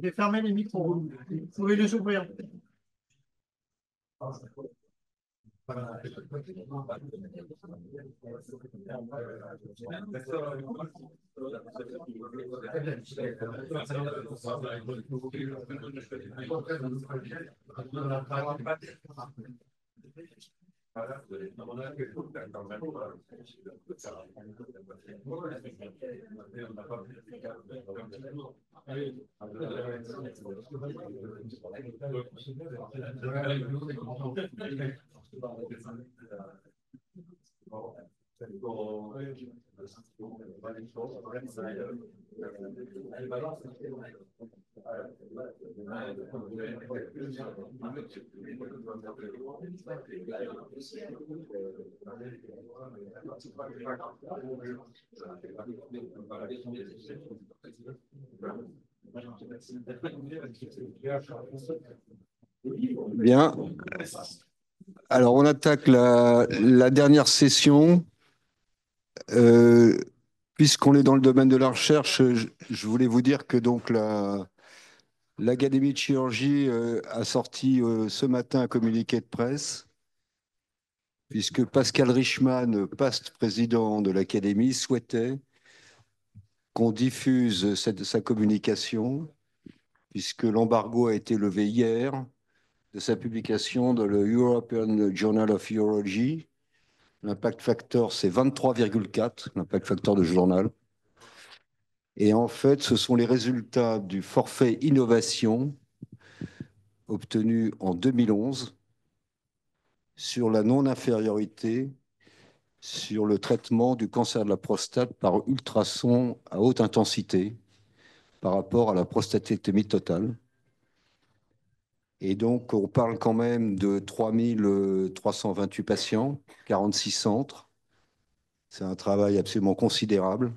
J'ai fermé les micros. Vous pouvez les ouvrir. Bien. Alors, on attaque la dernière session. Puisqu'on est dans le domaine de la recherche, je voulais vous dire que donc l'Académie de chirurgie a sorti ce matin un communiqué de presse, puisque Pascal Richman, past président de l'Académie, souhaitait qu'on diffuse sa communication, puisque l'embargo a été levé hier de sa publication dans le European Journal of Urology. L'impact factor, c'est 23,4, l'impact factor de ce journal. Et en fait, ce sont les résultats du forfait innovation obtenu en 2011 sur la non-infériorité sur le traitement du cancer de la prostate par ultrason à haute intensité par rapport à la prostatectomie totale. Et donc, on parle quand même de 3328 patients, 46 centres. C'est un travail absolument considérable.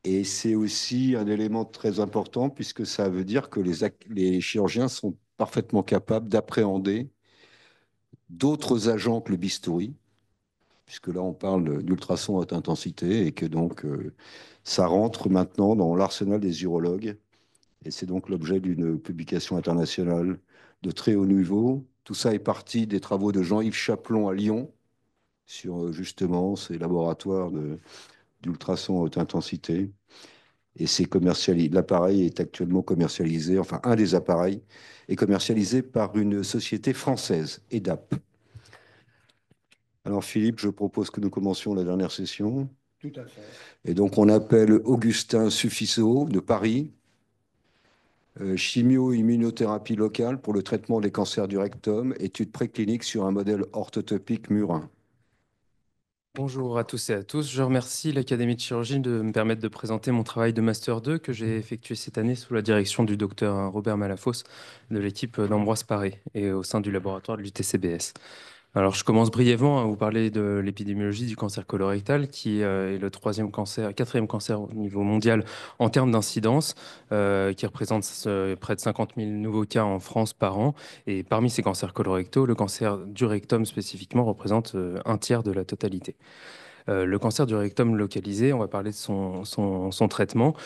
Et c'est aussi un élément très important puisque ça veut dire que les chirurgiens sont parfaitement capables d'appréhender d'autres agents que le bistouri, puisque là on parle d'ultrason à haute intensité et que donc ça rentre maintenant dans l'arsenal des urologues. Et c'est donc l'objet d'une publication internationale de très haut niveau. Tout ça est parti des travaux de Jean-Yves Chaplon à Lyon sur justement ces laboratoires d'ultrason à haute intensité. Et l'appareil est actuellement commercialisé, enfin un des appareils est commercialisé par une société française, EDAP. Alors Philippe, je propose que nous commencions la dernière session. Tout à fait. Et donc on appelle Augustin Sufficeau de Paris, chimio-immunothérapie locale pour le traitement des cancers du rectum, étude préclinique sur un modèle orthotopique murin. Bonjour à tous et à tous. Je remercie l'Académie de chirurgie de me permettre de présenter mon travail de Master 2 que j'ai effectué cette année sous la direction du docteur Robert Malafosse de l'équipe d'Ambroise Paré et au sein du laboratoire de l'UTCBS. Alors, je commence brièvement à vous parler de l'épidémiologie du cancer colorectal, qui est le quatrième cancer au niveau mondial en termes d'incidence, qui représente près de 50 000 nouveaux cas en France par an. Et parmi ces cancers colorectaux, le cancer du rectum spécifiquement représente un tiers de la totalité. Le cancer du rectum localisé, on va parler de son traitement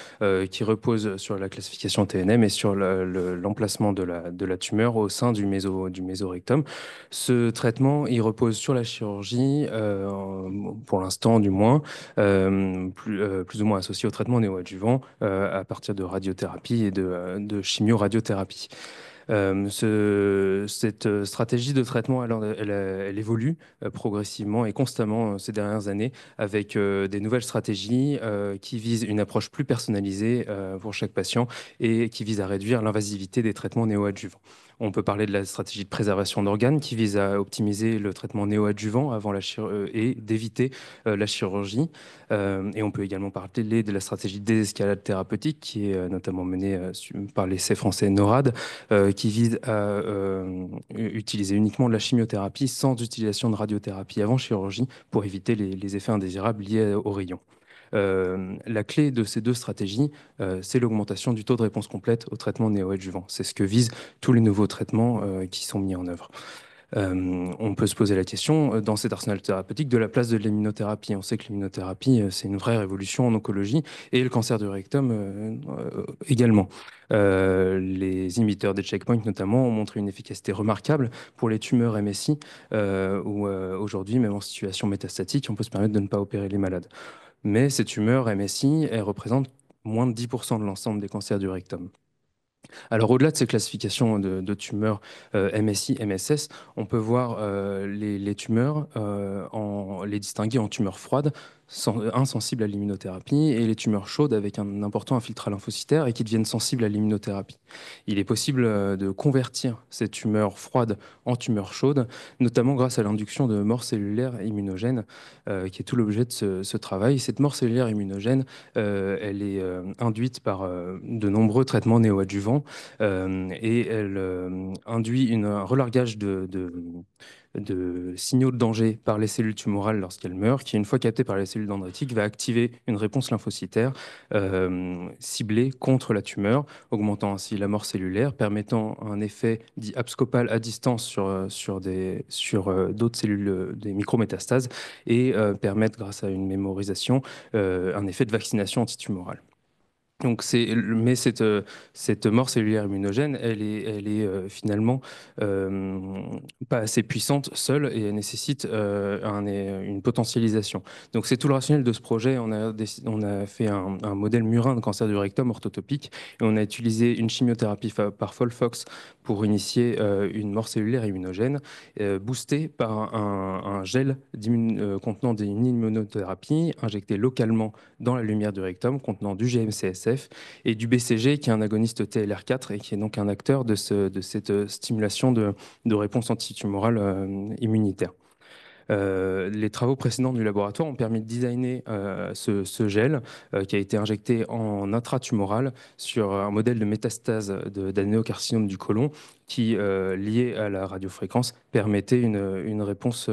qui repose sur la classification TNM et sur l'emplacement de la tumeur au sein du mésorectum. Ce traitement, il repose sur la chirurgie, pour l'instant du moins, plus ou moins associé au traitement néoadjuvant à partir de radiothérapie et de chimio-radiothérapie. Cette stratégie de traitement, elle évolue progressivement et constamment ces dernières années avec des nouvelles stratégies qui visent une approche plus personnalisée pour chaque patient et qui visent à réduire l'invasivité des traitements néoadjuvants. On peut parler de la stratégie de préservation d'organes qui vise à optimiser le traitement néoadjuvant avant et d'éviter la chirurgie. Et on peut également parler de la stratégie de désescalade thérapeutique qui est notamment menée par l'essai français NORAD, qui vise à utiliser uniquement de la chimiothérapie sans utilisation de radiothérapie avant chirurgie pour éviter les effets indésirables liés aux rayons. La clé de ces deux stratégies, c'est l'augmentation du taux de réponse complète au traitement néoadjuvant. C'est ce que visent tous les nouveaux traitements qui sont mis en œuvre. On peut se poser la question, dans cet arsenal thérapeutique, de la place de l'immunothérapie. On sait que l'immunothérapie, c'est une vraie révolution en oncologie et le cancer du rectum également. Les inhibiteurs des checkpoints, notamment, ont montré une efficacité remarquable pour les tumeurs MSI, où aujourd'hui, même en situation métastatique, on peut se permettre de ne pas opérer les malades. Mais ces tumeurs MSI, elles représentent moins de 10% de l'ensemble des cancers du rectum. Alors, au-delà de ces classifications de tumeurs MSI, MSS, on peut voir les tumeurs, les distinguer en tumeurs froides, insensibles à l'immunothérapie, et les tumeurs chaudes avec un important infiltrat lymphocytaire et qui deviennent sensibles à l'immunothérapie. Il est possible de convertir ces tumeurs froides en tumeurs chaudes, notamment grâce à l'induction de mort cellulaire immunogène, qui est tout l'objet de ce travail. Cette mort cellulaire immunogène, elle est induite par de nombreux traitements néoadjuvants et elle induit un relargage de signaux de danger par les cellules tumorales lorsqu'elles meurent, qui, une fois captées par les cellules dendritiques, va activer une réponse lymphocytaire ciblée contre la tumeur, augmentant ainsi la mort cellulaire, permettant un effet dit abscopal à distance sur d'autres cellules, des micrométastases, et permettre, grâce à une mémorisation, un effet de vaccination antitumorale. Donc mais cette mort cellulaire immunogène, elle est finalement pas assez puissante seule et elle nécessite une potentialisation. Donc c'est tout le rationnel de ce projet. On a fait un modèle murin de cancer du rectum orthotopique et on a utilisé une chimiothérapie par Folfox pour initier une mort cellulaire immunogène boostée par un gel contenant une immunothérapie injecté localement dans la lumière du rectum contenant du GM-CSF et du BCG qui est un agoniste TLR4 et qui est donc un acteur de cette stimulation de réponse antitumorale immunitaire. Les travaux précédents du laboratoire ont permis de designer ce gel qui a été injecté en intratumoral sur un modèle de métastase d'adénocarcinome du côlon qui, lié à la radiofréquence, permettait une réponse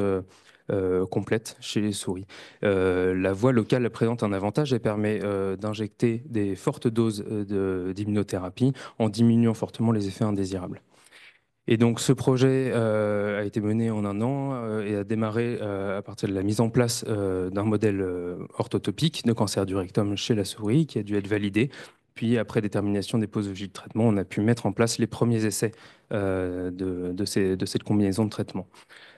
complète chez les souris. La voie locale présente un avantage et permet d'injecter des fortes doses d'immunothérapie en diminuant fortement les effets indésirables. Et donc ce projet a été mené en un an et a démarré à partir de la mise en place d'un modèle orthotopique de cancer du rectum chez la souris qui a dû être validé. Puis après détermination des posologies de traitement, on a pu mettre en place les premiers essais de cette combinaison de traitements.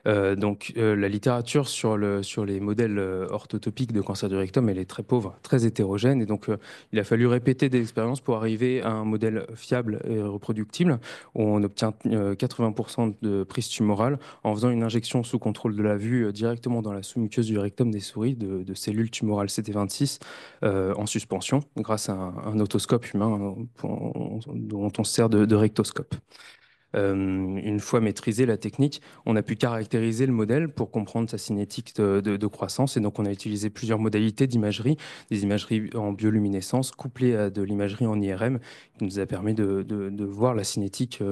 La littérature sur les modèles orthotopiques de cancer du rectum, elle est très pauvre, très hétérogène. Et donc, il a fallu répéter des expériences pour arriver à un modèle fiable et reproductible où on obtient 80% de prise tumorale en faisant une injection sous contrôle de la vue directement dans la sous-muqueuse du rectum des souris de cellules tumorales CT26 en suspension grâce à un otoscope humain dont on se sert de rectoscope. Une fois maîtrisée la technique, on a pu caractériser le modèle pour comprendre sa cinétique de croissance. Et donc, on a utilisé plusieurs modalités d'imagerie, des imageries en bioluminescence couplées à de l'imagerie en IRM, qui nous a permis de voir la cinétique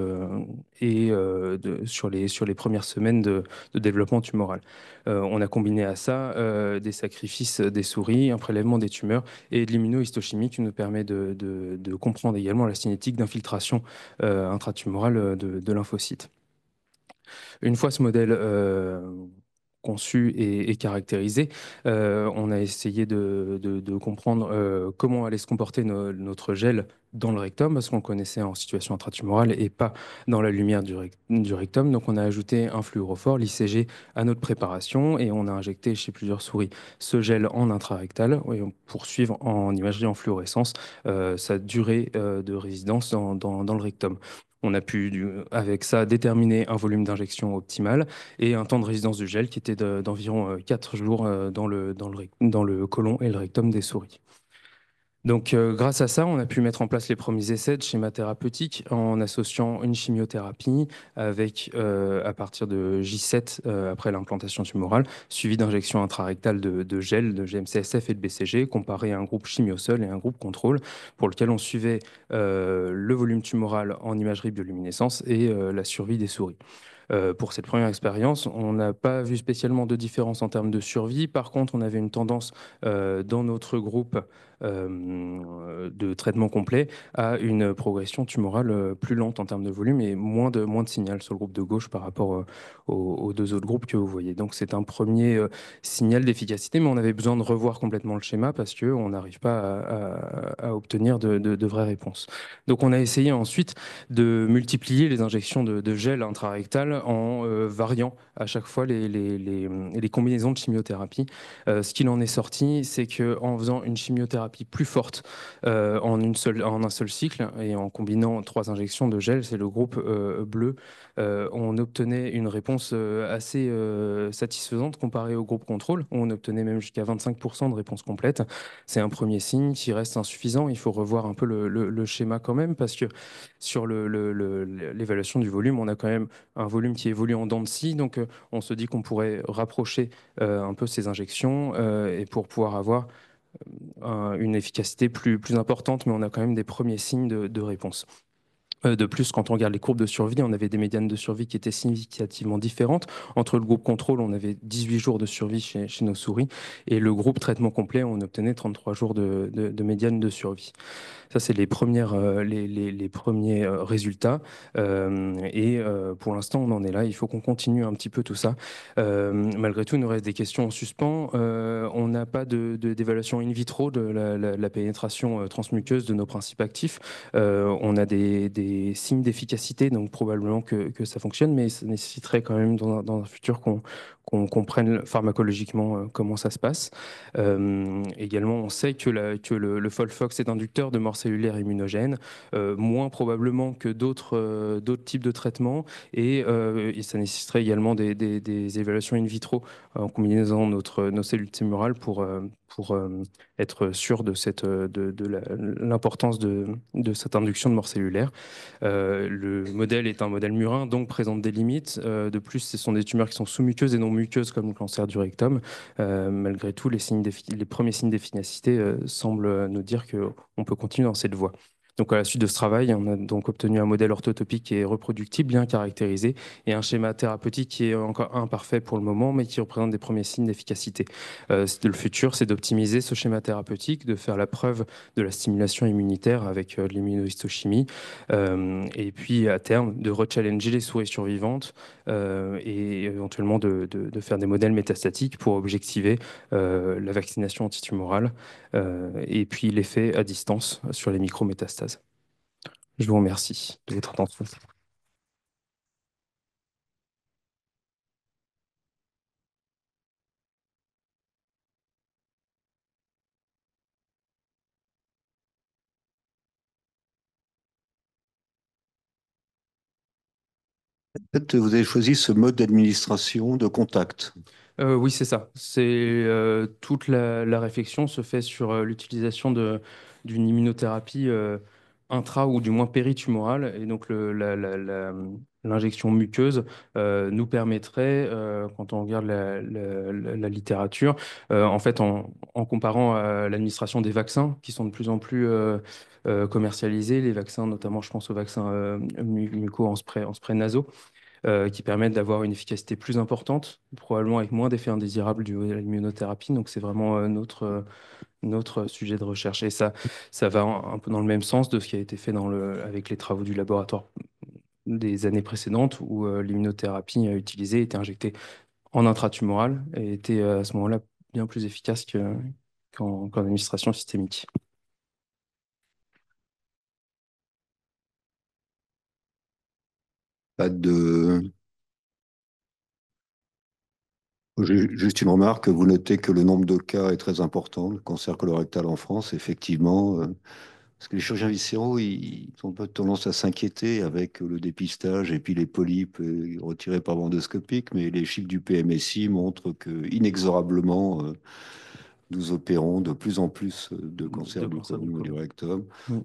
sur les premières semaines de développement tumoral. On a combiné à ça des sacrifices des souris, un prélèvement des tumeurs et de l'immunohistochimie qui nous permet de comprendre également la cinétique d'infiltration intratumorale de lymphocytes. Une fois ce modèle conçu et caractérisé, on a essayé de comprendre comment allait se comporter notre gel dans le rectum, parce qu'on le connaissait en situation intratumorale et pas dans la lumière du rectum. Donc on a ajouté un fluorophore, l'ICG, à notre préparation et on a injecté chez plusieurs souris ce gel en intrarectal pour suivre en imagerie en fluorescence sa durée de résidence dans le rectum. On a pu, avec ça, déterminer un volume d'injection optimal et un temps de résidence du gel qui était d'environ 4 jours dans le côlon et le rectum des souris. Donc, grâce à ça, on a pu mettre en place les premiers essais de schéma thérapeutique en associant une chimiothérapie avec, à partir de J7, après l'implantation tumorale, suivi d'injections intrarectales de gel, de GM-CSF et de BCG, comparé à un groupe chimio seul et un groupe contrôle, pour lequel on suivait le volume tumoral en imagerie bioluminescence et la survie des souris. Pour cette première expérience, on n'a pas vu spécialement de différence en termes de survie. Par contre, on avait une tendance dans notre groupe de traitement complet à une progression tumorale plus lente en termes de volume et moins de signal sur le groupe de gauche par rapport aux deux autres groupes que vous voyez. Donc c'est un premier signal d'efficacité, mais on avait besoin de revoir complètement le schéma parce qu'on n'arrive pas à obtenir de vraies réponses. Donc on a essayé ensuite de multiplier les injections de gel intrarectal en variant à chaque fois les combinaisons de chimiothérapie. Ce qu'il en est sorti, c'est qu'en faisant une chimiothérapie plus forte en un seul cycle et en combinant 3 injections de gel, c'est le groupe bleu, on obtenait une réponse assez satisfaisante comparée au groupe contrôle, où on obtenait même jusqu'à 25% de réponse complète. C'est un premier signe qui reste insuffisant. Il faut revoir un peu le schéma quand même, parce que sur l'évaluation du volume, on a quand même un volume qui évolue en dents de scie. Donc, on se dit qu'on pourrait rapprocher un peu ces injections et pour pouvoir avoir une efficacité plus importante, mais on a quand même des premiers signes de réponse. De plus, quand on regarde les courbes de survie, on avait des médianes de survie qui étaient significativement différentes. Entre le groupe contrôle, on avait 18 jours de survie chez nos souris, et le groupe traitement complet, on obtenait 33 jours de médiane de survie. Ça, c'est les premiers résultats. Pour l'instant, on en est là. Il faut qu'on continue un petit peu tout ça. Malgré tout, il nous reste des questions en suspens. On n'a pas d'évaluation in vitro de la pénétration transmuqueuse de nos principes actifs. On a des signes d'efficacité, donc probablement que ça fonctionne, mais ça nécessiterait quand même dans un futur qu'on comprenne pharmacologiquement comment ça se passe. Également, on sait que le Folfox est inducteur de mort cellulaire immunogène, moins probablement que d'autres types de traitements, et ça nécessiterait également des évaluations in vitro en combinaison nos cellules tumorales pour être sûr de l'importance de cette induction de mort cellulaire. Le modèle est un modèle murin, donc présente des limites. De plus, ce sont des tumeurs qui sont sous-muqueuses et non muqueuses, comme le cancer du rectum. Malgré tout, les premiers signes d'efficacité semblent nous dire qu'on peut continuer dans cette voie. Donc, à la suite de ce travail, on a donc obtenu un modèle orthotopique qui est reproductible, bien caractérisé, et un schéma thérapeutique qui est encore imparfait pour le moment, mais qui représente des premiers signes d'efficacité. Le futur, c'est d'optimiser ce schéma thérapeutique, de faire la preuve de la stimulation immunitaire avec de l'immunohistochimie, et puis à terme, de rechallenger les souris survivantes et éventuellement de faire des modèles métastatiques pour objectiver la vaccination antitumorale et puis l'effet à distance sur les micrométastases. Je vous remercie de votre attention. En fait, vous avez choisi ce mode d'administration de contact. Oui, c'est ça. Toute la réflexion se fait sur l'utilisation d'une immunothérapie intra ou du moins péritumorale. Et donc l'injection muqueuse nous permettrait, quand on regarde la littérature, en fait, en comparant à l'administration des vaccins qui sont de plus en plus commercialisés, les vaccins, notamment, je pense aux vaccins muco en spray nasaux, qui permettent d'avoir une efficacité plus importante, probablement avec moins d'effets indésirables de l'immunothérapie. Donc c'est vraiment notre sujet de recherche. Et ça va un peu dans le même sens de ce qui a été fait avec les travaux du laboratoire des années précédentes, où l'immunothérapie utilisée était injectée en intratumoral et était à ce moment-là bien plus efficace qu'en administration systémique. Pas de... Juste une remarque, vous notez que le nombre de cas est très important, le cancer colorectal en France, effectivement. Parce que les chirurgiens viscéraux, ils ont un peu tendance à s'inquiéter avec le dépistage et puis les polypes retirés par bande endoscopique, mais les chiffres du PMSI montrent que inexorablement, nous opérons de plus en plus de cancers du cancers du côlon et du côlon. rectum, Mm.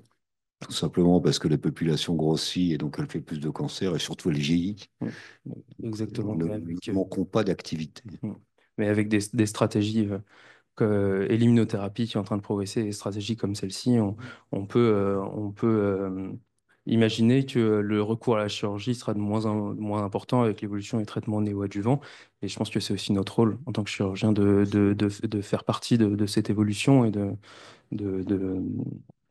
tout simplement parce que la population grossit et donc elle fait plus de cancers et surtout elle vieillit. Exactement. Ne Mais avec, manquons pas d'activité. mais avec des stratégies l'immunothérapie qui est en train de progresser, des stratégies comme celle-ci, on peut imaginer que le recours à la chirurgie sera de moins important avec l'évolution des traitements néoadjuvants. Et je pense que c'est aussi notre rôle en tant que chirurgien de faire partie de cette évolution et de- de-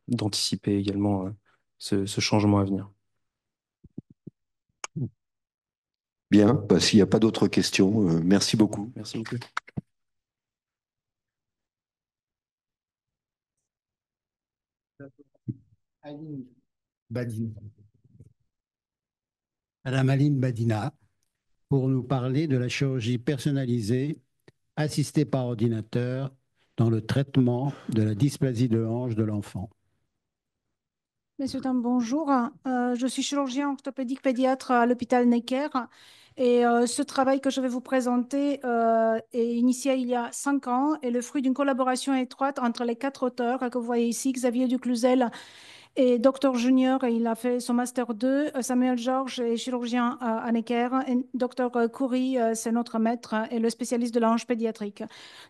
d'anticiper également ce changement à venir. Bien, bah, s'il n'y a pas d'autres questions, merci beaucoup. Merci beaucoup. Aline Badina. Madame Aline Badina, pour nous parler de la chirurgie personnalisée assistée par ordinateur dans le traitement de la dysplasie de hanche de l'enfant. Messieurs, dames, bonjour. Je suis chirurgien orthopédique pédiatre à l'hôpital Necker. Et ce travail que je vais vous présenter est initié il y a 5 ans et le fruit d'une collaboration étroite entre les 4 auteurs que vous voyez ici, Xavier Ducluzel et Dr Junior. Et il a fait son Master 2. Samuel Georges est chirurgien à Necker. Et Dr Khoury, c'est notre maître et le spécialiste de la hanche pédiatrique.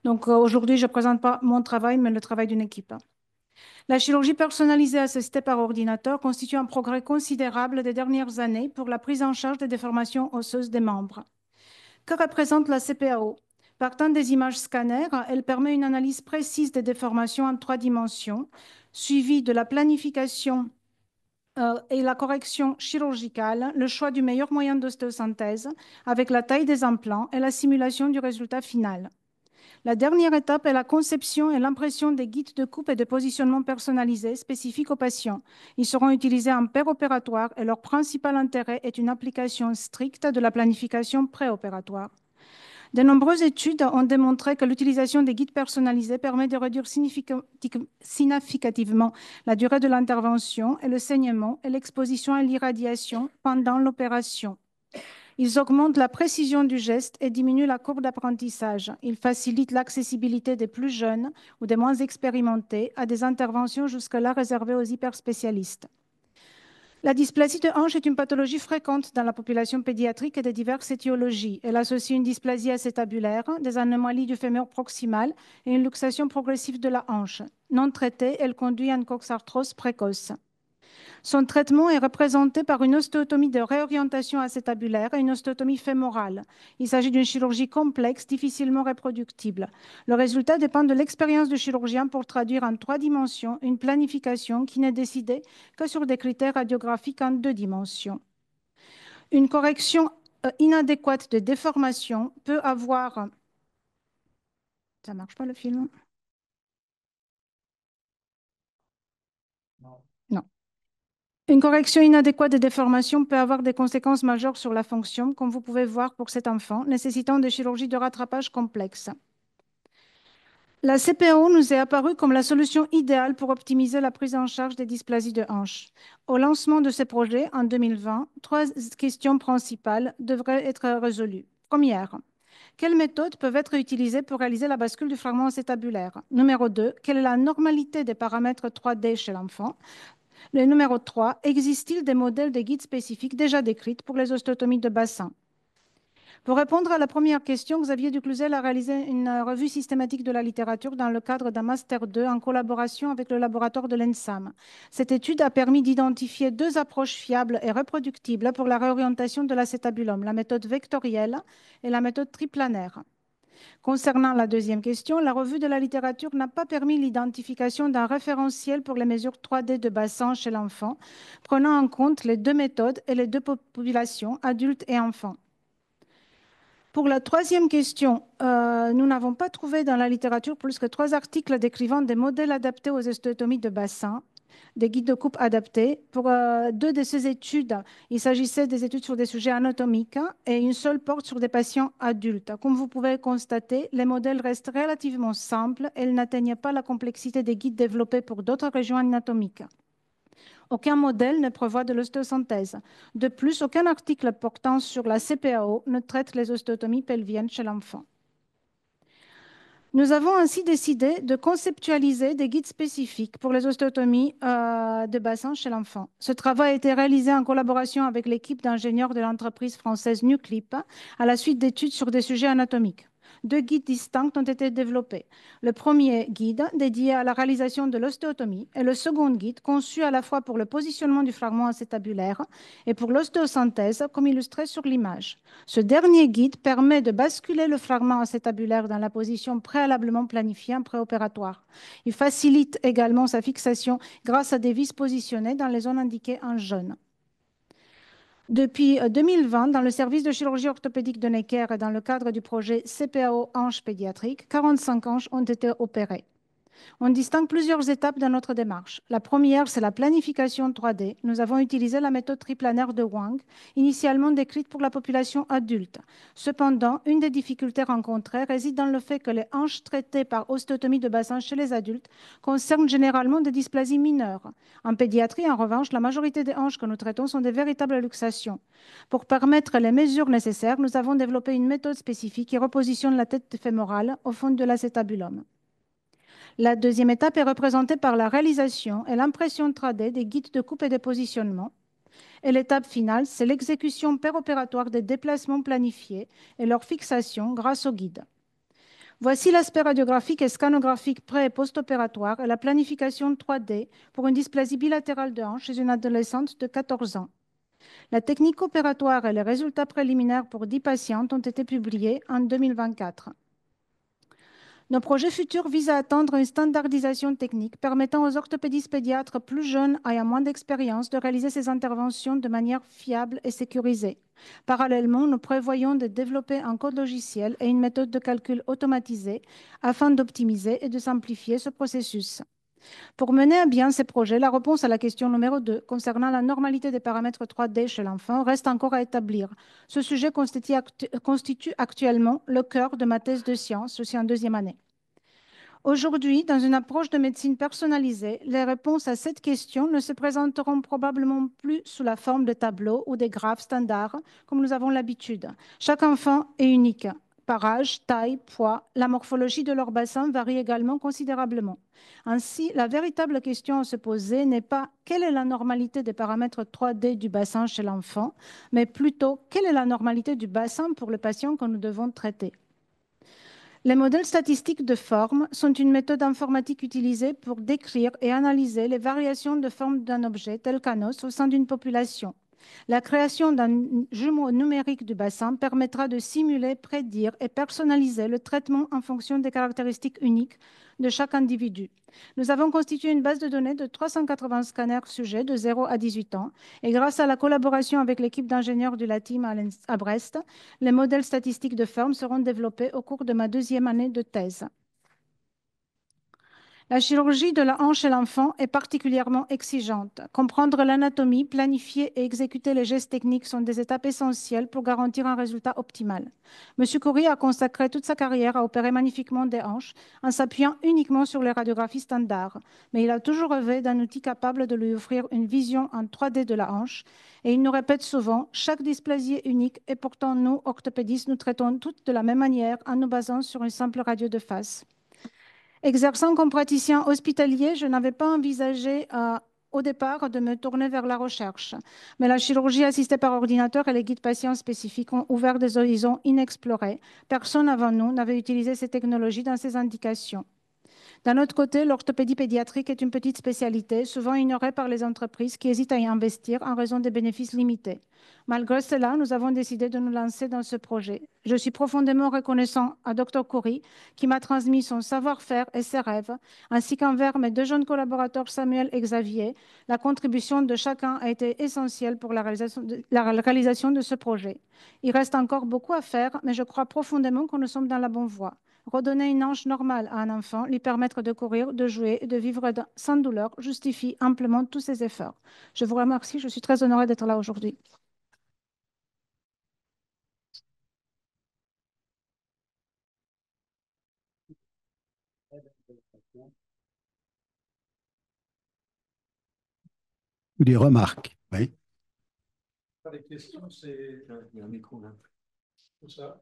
Donc aujourd'hui, je ne présente pas mon travail, mais le travail d'une équipe. La chirurgie personnalisée assistée par ordinateur constitue un progrès considérable des dernières années pour la prise en charge des déformations osseuses des membres. Que représente la CPAO? Partant des images scanners, elle permet une analyse précise des déformations en 3 dimensions, suivie de la planification et la correction chirurgicale, le choix du meilleur moyen d'ostéosynthèse avec la taille des implants et la simulation du résultat final. La dernière étape est la conception et l'impression des guides de coupe et de positionnement personnalisés spécifiques aux patients. Ils seront utilisés en péropératoire et leur principal intérêt est une application stricte de la planification préopératoire. De nombreuses études ont démontré que l'utilisation des guides personnalisés permet de réduire significativement la durée de l'intervention et le saignement et l'exposition à l'irradiation pendant l'opération. Ils augmentent la précision du geste et diminuent la courbe d'apprentissage. Ils facilitent l'accessibilité des plus jeunes ou des moins expérimentés à des interventions jusque-là réservées aux hyperspécialistes. La dysplasie de hanche est une pathologie fréquente dans la population pédiatrique et de diverses étiologies. Elle associe une dysplasie acétabulaire, des anomalies du fémur proximal et une luxation progressive de la hanche. Non traitée, elle conduit à une coxarthrose précoce. Son traitement est représenté par une ostéotomie de réorientation acétabulaire et une ostéotomie fémorale. Il s'agit d'une chirurgie complexe, difficilement reproductible. Le résultat dépend de l'expérience du chirurgien pour traduire en 3 dimensions une planification qui n'est décidée que sur des critères radiographiques en 2 dimensions. Une correction inadéquate de déformation peut avoir... Ça ne marche pas le film? Non. Une correction inadéquate des déformations peut avoir des conséquences majeures sur la fonction, comme vous pouvez voir pour cet enfant, nécessitant des chirurgies de rattrapage complexes. La CPO nous est apparue comme la solution idéale pour optimiser la prise en charge des dysplasies de hanche. Au lancement de ce projet, en 2020, 3 questions principales devraient être résolues. Première, quelles méthodes peuvent être utilisées pour réaliser la bascule du fragment acétabulaire? Numéro 2, quelle est la normalité des paramètres 3D chez l'enfant? Le numéro 3, existe-t-il des modèles de guides spécifiques déjà décrits pour les ostéotomies de bassin? Pour répondre à la première question, Xavier Ducluzel a réalisé une revue systématique de la littérature dans le cadre d'un Master 2 en collaboration avec le laboratoire de l'ENSAM. Cette étude a permis d'identifier 2 approches fiables et reproductibles pour la réorientation de l'acétabulum, la méthode vectorielle et la méthode triplanaire. Concernant la deuxième question, la revue de la littérature n'a pas permis l'identification d'un référentiel pour les mesures 3D de bassin chez l'enfant, prenant en compte les 2 méthodes et les 2 populations, adultes et enfants. Pour la troisième question, nous n'avons pas trouvé dans la littérature plus que 3 articles décrivant des modèles adaptés aux ostéotomies de bassin, des guides de coupe adaptés. Pour 2 de ces études, il s'agissait des études sur des sujets anatomiques et une seule porte sur des patients adultes. Comme vous pouvez constater, les modèles restent relativement simples et ils n'atteignent pas la complexité des guides développés pour d'autres régions anatomiques. Aucun modèle ne prévoit de l'ostéosynthèse. De plus, aucun article portant sur la CPAO ne traite les ostéotomies pelviennes chez l'enfant. Nous avons ainsi décidé de conceptualiser des guides spécifiques pour les ostéotomies de bassin chez l'enfant. Ce travail a été réalisé en collaboration avec l'équipe d'ingénieurs de l'entreprise française Nuclip à la suite d'études sur des sujets anatomiques. 2 guides distincts ont été développés. Le premier guide dédié à la réalisation de l'ostéotomie et le second guide conçu à la fois pour le positionnement du fragment acétabulaire et pour l'ostéosynthèse, comme illustré sur l'image. Ce dernier guide permet de basculer le fragment acétabulaire dans la position préalablement planifiée en préopératoire. Il facilite également sa fixation grâce à des vis positionnées dans les zones indiquées en jaune. Depuis 2020, dans le service de chirurgie orthopédique de Necker et dans le cadre du projet CPAO hanches pédiatriques, 45 hanches ont été opérées. On distingue plusieurs étapes dans notre démarche. La première, c'est la planification 3D. Nous avons utilisé la méthode triplanaire de Wang, initialement décrite pour la population adulte. Cependant, une des difficultés rencontrées réside dans le fait que les hanches traitées par ostéotomie de bassin chez les adultes concernent généralement des dysplasies mineures. En pédiatrie, en revanche, la majorité des hanches que nous traitons sont des véritables luxations. Pour permettre les mesures nécessaires, nous avons développé une méthode spécifique qui repositionne la tête fémorale au fond de l'acétabulum. La deuxième étape est représentée par la réalisation et l'impression 3D des guides de coupe et de positionnement. Et l'étape finale, c'est l'exécution péropératoire des déplacements planifiés et leur fixation grâce au guide. Voici l'aspect radiographique et scanographique pré- et post-opératoire et la planification 3D pour une dysplasie bilatérale de hanche chez une adolescente de 14 ans. La technique opératoire et les résultats préliminaires pour 10 patientes ont été publiés en 2024. Nos projets futurs visent à atteindre une standardisation technique permettant aux orthopédistes pédiatres plus jeunes ayant moins d'expérience de réaliser ces interventions de manière fiable et sécurisée. Parallèlement, nous prévoyons de développer un code logiciel et une méthode de calcul automatisée afin d'optimiser et de simplifier ce processus. Pour mener à bien ces projets, la réponse à la question numéro 2 concernant la normalité des paramètres 3D chez l'enfant reste encore à établir. Ce sujet constitue actuellement le cœur de ma thèse de science, je suis en 2e année. Aujourd'hui, dans une approche de médecine personnalisée, les réponses à cette question ne se présenteront probablement plus sous la forme de tableaux ou des graphes standards comme nous avons l'habitude. Chaque enfant est unique. Par âge, taille, poids, la morphologie de leur bassin varie également considérablement. Ainsi, la véritable question à se poser n'est pas quelle est la normalité des paramètres 3D du bassin chez l'enfant, mais plutôt quelle est la normalité du bassin pour le patient que nous devons traiter. Les modèles statistiques de forme sont une méthode informatique utilisée pour décrire et analyser les variations de forme d'un objet tel qu'un os au sein d'une population. La création d'un jumeau numérique du bassin permettra de simuler, prédire et personnaliser le traitement en fonction des caractéristiques uniques de chaque individu. Nous avons constitué une base de données de 380 scanners sujets de 0 à 18 ans et grâce à la collaboration avec l'équipe d'ingénieurs du LATIM à Brest, les modèles statistiques de forme seront développés au cours de ma 2e année de thèse. La chirurgie de la hanche chez l'enfant est particulièrement exigeante. Comprendre l'anatomie, planifier et exécuter les gestes techniques sont des étapes essentielles pour garantir un résultat optimal. M. Coury a consacré toute sa carrière à opérer magnifiquement des hanches en s'appuyant uniquement sur les radiographies standards. Mais il a toujours rêvé d'un outil capable de lui offrir une vision en 3D de la hanche. Et il nous répète souvent, chaque dysplasie est unique et pourtant nous, orthopédistes, nous traitons toutes de la même manière en nous basant sur une simple radio de face. Exerçant comme praticien hospitalier, je n'avais pas envisagé au départ de me tourner vers la recherche. Mais la chirurgie assistée par ordinateur et les guides patients spécifiques ont ouvert des horizons inexplorés. Personne avant nous n'avait utilisé ces technologies dans ces indications. D'un autre côté, l'orthopédie pédiatrique est une petite spécialité, souvent ignorée par les entreprises qui hésitent à y investir en raison des bénéfices limités. Malgré cela, nous avons décidé de nous lancer dans ce projet. Je suis profondément reconnaissant à Dr Coury qui m'a transmis son savoir-faire et ses rêves, ainsi qu'envers mes 2 jeunes collaborateurs Samuel et Xavier. La contribution de chacun a été essentielle pour la réalisation de ce projet. Il reste encore beaucoup à faire, mais je crois profondément que nous sommes dans la bonne voie. Redonner une hanche normale à un enfant, lui permettre de courir, de jouer et de vivre sans douleur justifie amplement tous ces efforts. Je vous remercie, je suis très honorée d'être là aujourd'hui. Ou des remarques. Oui. Les questions, c'est Il y a un micro là. tout ça.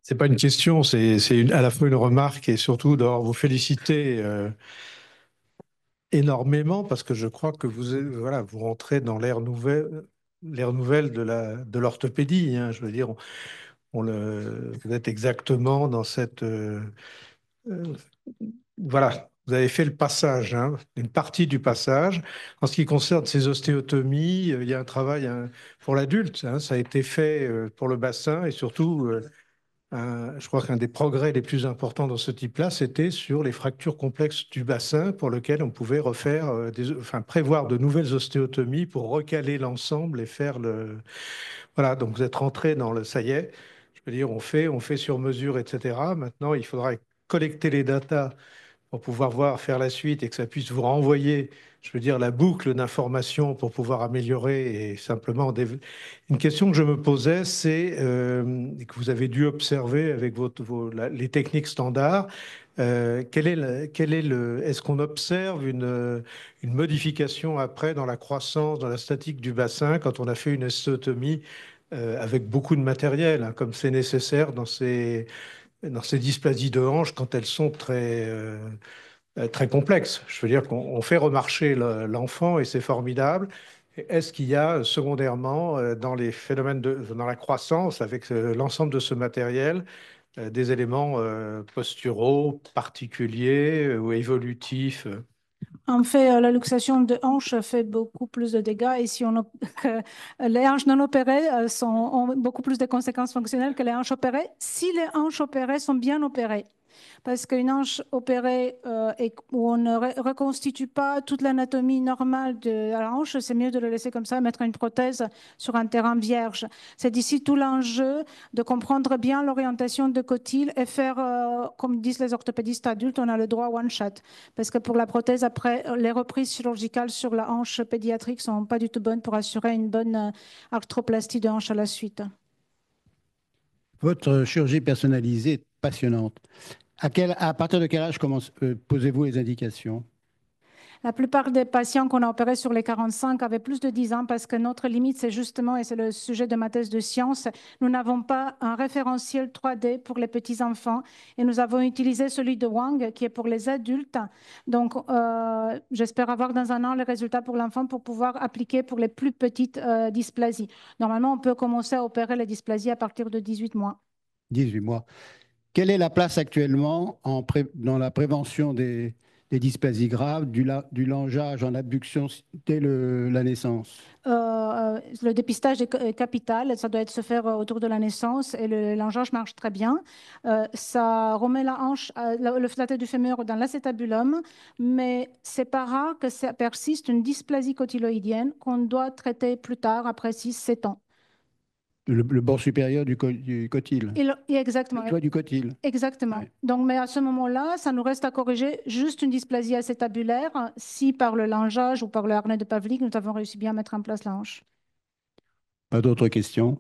C'est pas une question, c'est à la fois une remarque et surtout de vous féliciter énormément parce que je crois que voilà, vous rentrez dans l'ère nouvelle de l'orthopédie, hein. Je veux dire, vous êtes exactement dans cette euh, voilà, vous avez fait le passage, hein, une partie du passage. En ce qui concerne ces ostéotomies, il y a un travail pour l'adulte, hein, ça a été fait pour le bassin et surtout. Je crois qu'un des progrès les plus importants dans ce type-là, c'était sur les fractures complexes du bassin pour lesquelles on pouvait refaire, enfin, prévoir de nouvelles ostéotomies pour recaler l'ensemble et faire le. Voilà, donc vous êtes rentré dans le ça y est, je veux dire, on fait sur mesure, etc. Maintenant, il faudra collecter les datas pour pouvoir voir, faire la suite et que ça puisse vous renvoyer, je veux dire, la boucle d'informations pour pouvoir améliorer et simplement. Une question que je me posais, c'est que vous avez dû observer avec les techniques standards. Est-ce qu'on observe une modification après dans la croissance, dans la statique du bassin quand on a fait une ostéotomie avec beaucoup de matériel, hein, comme c'est nécessaire dans ces dysplasies de hanche quand elles sont très complexes. Je veux dire qu'on fait remarcher l'enfant et c'est formidable. Est-ce qu'il y a secondairement dans les phénomènes dans la croissance avec l'ensemble de ce matériel des éléments posturaux particuliers ou évolutifs? En fait, la luxation de hanche fait beaucoup plus de dégâts et si que les hanches non opérées ont beaucoup plus de conséquences fonctionnelles que les hanches opérées si les hanches opérées sont bien opérées. Parce qu'une hanche opérée où on ne reconstitue pas toute l'anatomie normale de la hanche, c'est mieux de le laisser comme ça, mettre une prothèse sur un terrain vierge. C'est d'ici tout l'enjeu de comprendre bien l'orientation de cotyle et faire, comme disent les orthopédistes adultes, on a le droit one shot. Parce que pour la prothèse, après, les reprises chirurgicales sur la hanche pédiatrique ne sont pas du tout bonnes pour assurer une bonne arthroplastie de hanche à la suite. Votre chirurgie personnalisée est passionnante. À partir de quel âge posez-vous les indications? La plupart des patients qu'on a opérés sur les 45 avaient plus de 10 ans parce que notre limite, c'est justement, et c'est le sujet de ma thèse de science, nous n'avons pas un référentiel 3D pour les petits-enfants et nous avons utilisé celui de Wang qui est pour les adultes. Donc, j'espère avoir dans un an les résultats pour l'enfant pour pouvoir appliquer pour les plus petites dysplasies. Normalement, on peut commencer à opérer les dysplasies à partir de 18 mois. 18 mois. Quelle est la place actuellement dans la prévention des dysplasies graves, du langeage en abduction dès la naissance? Le dépistage est capital, ça doit se faire autour de la naissance et le langeage marche très bien. Ça remet la hanche, le flatté du fémur dans l'acétabulum, mais c'est pas rare que ça persiste une dysplasie cotyloïdienne qu'on doit traiter plus tard, après 6-7 ans. Le bord supérieur du cotyle. Exactement. Le toit du cotyle. Exactement. Ouais. Donc, mais à ce moment-là, ça nous reste à corriger juste une dysplasie acétabulaire si par le langeage ou par le harnais de Pavlik, nous avons réussi bien à mettre en place la hanche. Pas d'autres questions?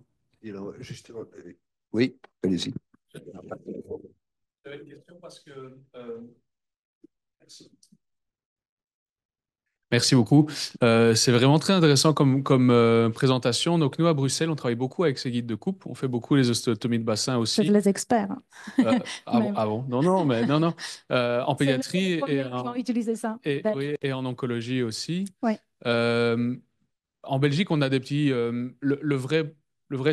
Oui, allez-y. J'avais une question parce que merci beaucoup. C'est vraiment très intéressant comme présentation. Donc, nous, à Bruxelles, on travaille beaucoup avec ces guides de coupe. On fait beaucoup les ostéotomies de bassin aussi. C'est les experts. Ah bon? Non, non, mais non, non. En pédiatrie les premiers qui vont utiliser ça. Oui, et en oncologie aussi. Oui. En Belgique, on a des petits. Le vrai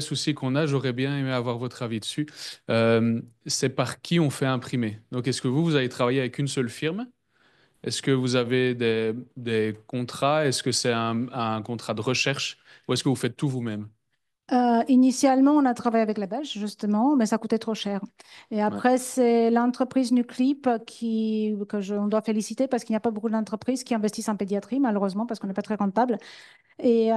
souci qu'on a, j'aurais bien aimé avoir votre avis dessus, c'est par qui on fait imprimer. Donc, est-ce que vous avez travaillé avec une seule firme? Est-ce que vous avez des contrats? Est-ce que c'est un contrat de recherche? Ou est-ce que vous faites tout vous-même? Initialement, on a travaillé avec les Belges, justement, mais ça coûtait trop cher. Et après, c'est l'entreprise Nuclip on doit féliciter parce qu'il n'y a pas beaucoup d'entreprises qui investissent en pédiatrie, malheureusement, parce qu'on n'est pas très rentable. Et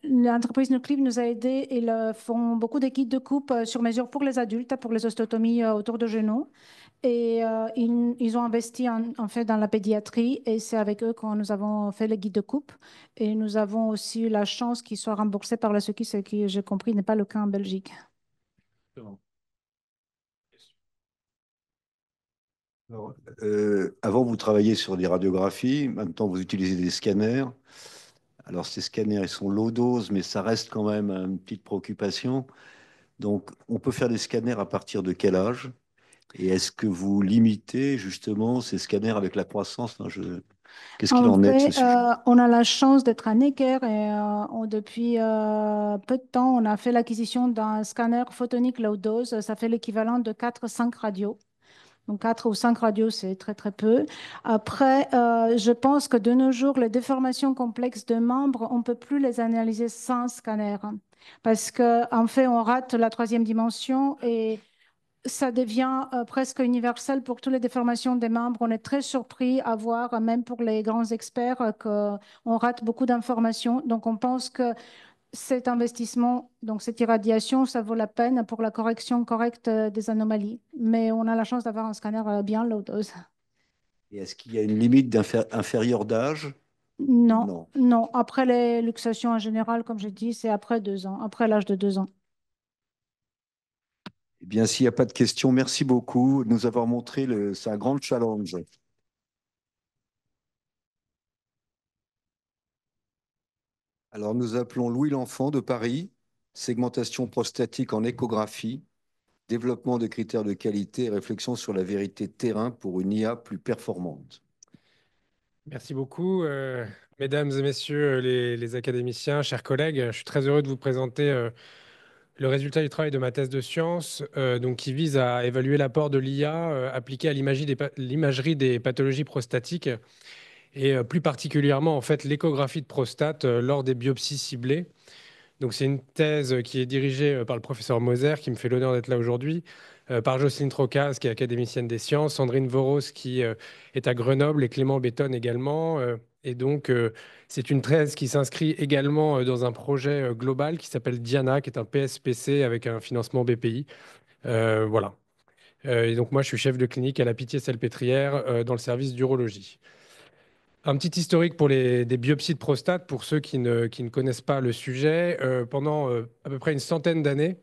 l'entreprise Nuclip nous a aidés. Ils font beaucoup de guides de coupe sur mesure pour les adultes, pour les ostéotomies autour de genoux. Et ils ont investi en fait dans la pédiatrie et c'est avec eux que nous avons fait les guides de coupe. Et nous avons aussi eu la chance qu'ils soient remboursés par la Sécu, ce qui, j'ai compris, n'est pas le cas en Belgique. Alors, avant, vous travailliez sur des radiographies. Maintenant, vous utilisez des scanners. Alors, ces scanners, ils sont low dose, mais ça reste quand même une petite préoccupation. Donc, on peut faire des scanners à partir de quel âge? Et est-ce que vous limitez justement ces scanners avec la croissance? Enfin, qu'est-ce qu'il En en est de ce fait, sujet? on a la chance d'être à Necker et depuis peu de temps, on a fait l'acquisition d'un scanner photonique low dose. Ça fait l'équivalent de 4-5 radios. Donc 4 ou 5 radios, c'est très très peu. Après, je pense que de nos jours, les déformations complexes de membres, on ne peut plus les analyser sans scanner. Parce qu'en fait, on rate la troisième dimension et ça devient presque universel pour toutes les déformations des membres. On est très surpris à voir, même pour les grands experts, qu'on rate beaucoup d'informations. Donc, on pense que cet investissement, donc cette irradiation, ça vaut la peine pour la correction correcte des anomalies. Mais on a la chance d'avoir un scanner bien low dose. Et est-ce qu'il y a une limite inférieure d'âge? Non, Non. non. Après les luxations en général, comme je dis, c'est après 2 ans, après l'âge de 2 ans. Eh bien, s'il n'y a pas de questions, merci beaucoup de nous avoir montré c'est un grand challenge. Alors, nous appelons Louis L'Enfant de Paris, segmentation prostatique en échographie, développement de critères de qualité et réflexion sur la vérité de terrain pour une IA plus performante. Merci beaucoup, mesdames et messieurs les académiciens, chers collègues. Je suis très heureux de vous présenter le résultat du travail de ma thèse de science, donc, qui vise à évaluer l'apport de l'IA appliqué à l'imagerie des pathologies prostatiques et plus particulièrement en fait, l'échographie de prostate lors des biopsies ciblées. Donc, c'est une thèse qui est dirigée par le professeur Moser, qui me fait l'honneur d'être là aujourd'hui, par Jocelyne Trocaz, qui est académicienne des sciences, Sandrine Voros, qui est à Grenoble, et Clément Bétonne également. Et donc, c'est une thèse qui s'inscrit également dans un projet global qui s'appelle Diana, qui est un PSPC avec un financement BPI. Voilà. Et donc, moi, je suis chef de clinique à la Pitié-Salpêtrière dans le service d'urologie. Un petit historique pour des biopsies de prostate, pour ceux qui ne connaissent pas le sujet. Pendant à peu près une centaine d'années,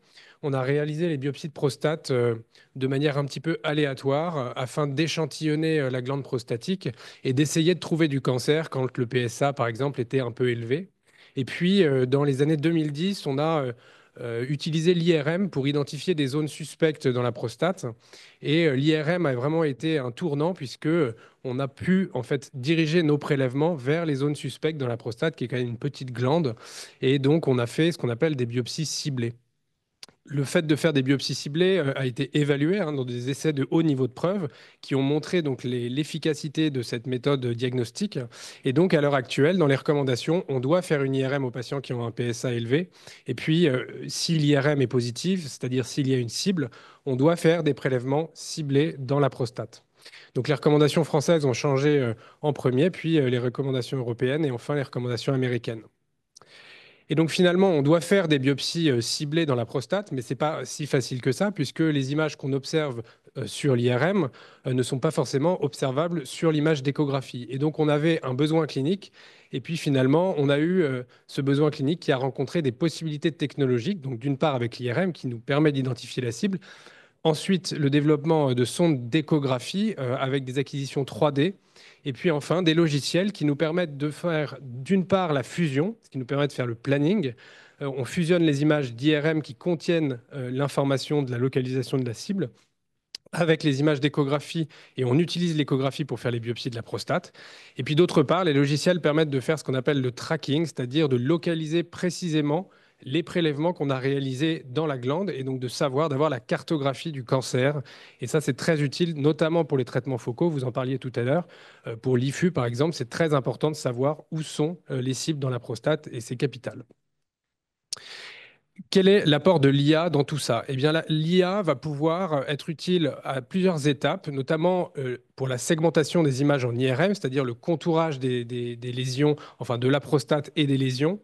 on a réalisé les biopsies de prostate de manière un petit peu aléatoire afin d'échantillonner la glande prostatique et d'essayer de trouver du cancer quand le PSA, par exemple, était un peu élevé. Et puis, dans les années 2010, on a utilisé l'IRM pour identifier des zones suspectes dans la prostate. Et l'IRM a vraiment été un tournant puisque on a pu en fait diriger nos prélèvements vers les zones suspectes dans la prostate, qui est quand même une petite glande. Et donc, on a fait ce qu'on appelle des biopsies ciblées. Le fait de faire des biopsies ciblées a été évalué dans des essais de haut niveau de preuve qui ont montré donc l'efficacité de cette méthode diagnostique. Et donc, à l'heure actuelle, dans les recommandations, on doit faire une IRM aux patients qui ont un PSA élevé. Et puis, si l'IRM est positive, c'est-à-dire s'il y a une cible, on doit faire des prélèvements ciblés dans la prostate. Donc, les recommandations françaises ont changé en premier, puis les recommandations européennes et enfin les recommandations américaines. Et donc finalement, on doit faire des biopsies ciblées dans la prostate, mais ce n'est pas si facile que ça, puisque les images qu'on observe sur l'IRM ne sont pas forcément observables sur l'image d'échographie. Et donc on avait un besoin clinique, et puis finalement, on a eu ce besoin clinique qui a rencontré des possibilités technologiques, donc d'une part avec l'IRM qui nous permet d'identifier la cible, ensuite, le développement de sondes d'échographie avec des acquisitions 3D. Et puis enfin, des logiciels qui nous permettent de faire d'une part la fusion, ce qui nous permet de faire le planning. On fusionne les images d'IRM qui contiennent l'information de la localisation de la cible avec les images d'échographie et on utilise l'échographie pour faire les biopsies de la prostate. Et puis d'autre part, les logiciels permettent de faire ce qu'on appelle le tracking, c'est-à-dire de localiser précisément les prélèvements qu'on a réalisés dans la glande et donc de savoir, d'avoir la cartographie du cancer. Et ça, c'est très utile, notamment pour les traitements focaux. Vous en parliez tout à l'heure. Pour l'IFU, par exemple, c'est très important de savoir où sont les cibles dans la prostate et c'est capital. Quel est l'apport de l'IA dans tout ça? Eh bien, l'IA va pouvoir être utile à plusieurs étapes, notamment pour la segmentation des images en IRM, c'est-à-dire le contourage des lésions, enfin de la prostate et des lésions.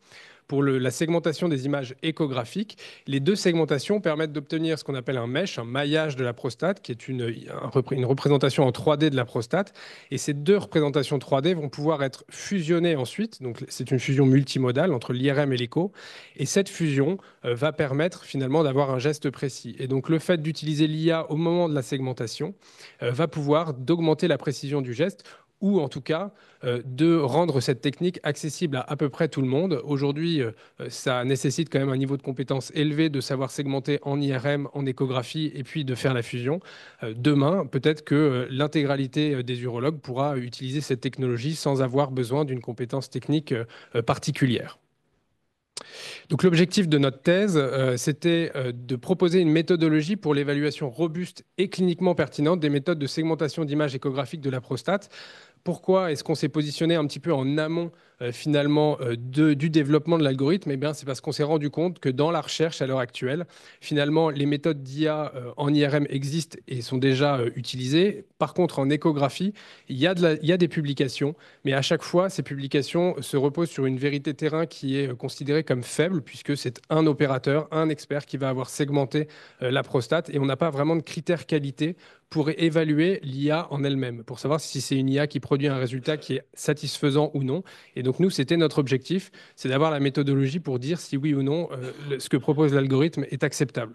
Pour la segmentation des images échographiques, les deux segmentations permettent d'obtenir ce qu'on appelle un mesh, un maillage de la prostate, qui est une représentation en 3D de la prostate. Et ces deux représentations 3D vont pouvoir être fusionnées ensuite. Donc, c'est une fusion multimodale entre l'IRM et l'écho. Et cette fusion va permettre finalement d'avoir un geste précis. Et donc, le fait d'utiliser l'IA au moment de la segmentation va pouvoir d'augmenter la précision du geste ou en tout cas de rendre cette technique accessible à peu près tout le monde. Aujourd'hui, ça nécessite quand même un niveau de compétence élevé de savoir segmenter en IRM, en échographie et puis de faire la fusion. Demain, peut-être que l'intégralité des urologues pourra utiliser cette technologie sans avoir besoin d'une compétence technique particulière. Donc l'objectif de notre thèse, c'était de proposer une méthodologie pour l'évaluation robuste et cliniquement pertinente des méthodes de segmentation d'images échographiques de la prostate. Pourquoi est-ce qu'on s'est positionné un petit peu en amont finalement du développement de l'algorithme? Eh bien, c'est parce qu'on s'est rendu compte que dans la recherche à l'heure actuelle, finalement, les méthodes d'IA en IRM existent et sont déjà utilisées. Par contre, en échographie, il y a des publications, mais à chaque fois, ces publications se reposent sur une vérité terrain qui est considérée comme faible, puisque c'est un opérateur, un expert qui va avoir segmenté la prostate, et on n'a pas vraiment de critères qualité pour évaluer l'IA en elle-même, pour savoir si c'est une IA qui produit un résultat qui est satisfaisant ou non. Et donc nous, c'était notre objectif, c'est d'avoir la méthodologie pour dire si oui ou non ce que propose l'algorithme est acceptable.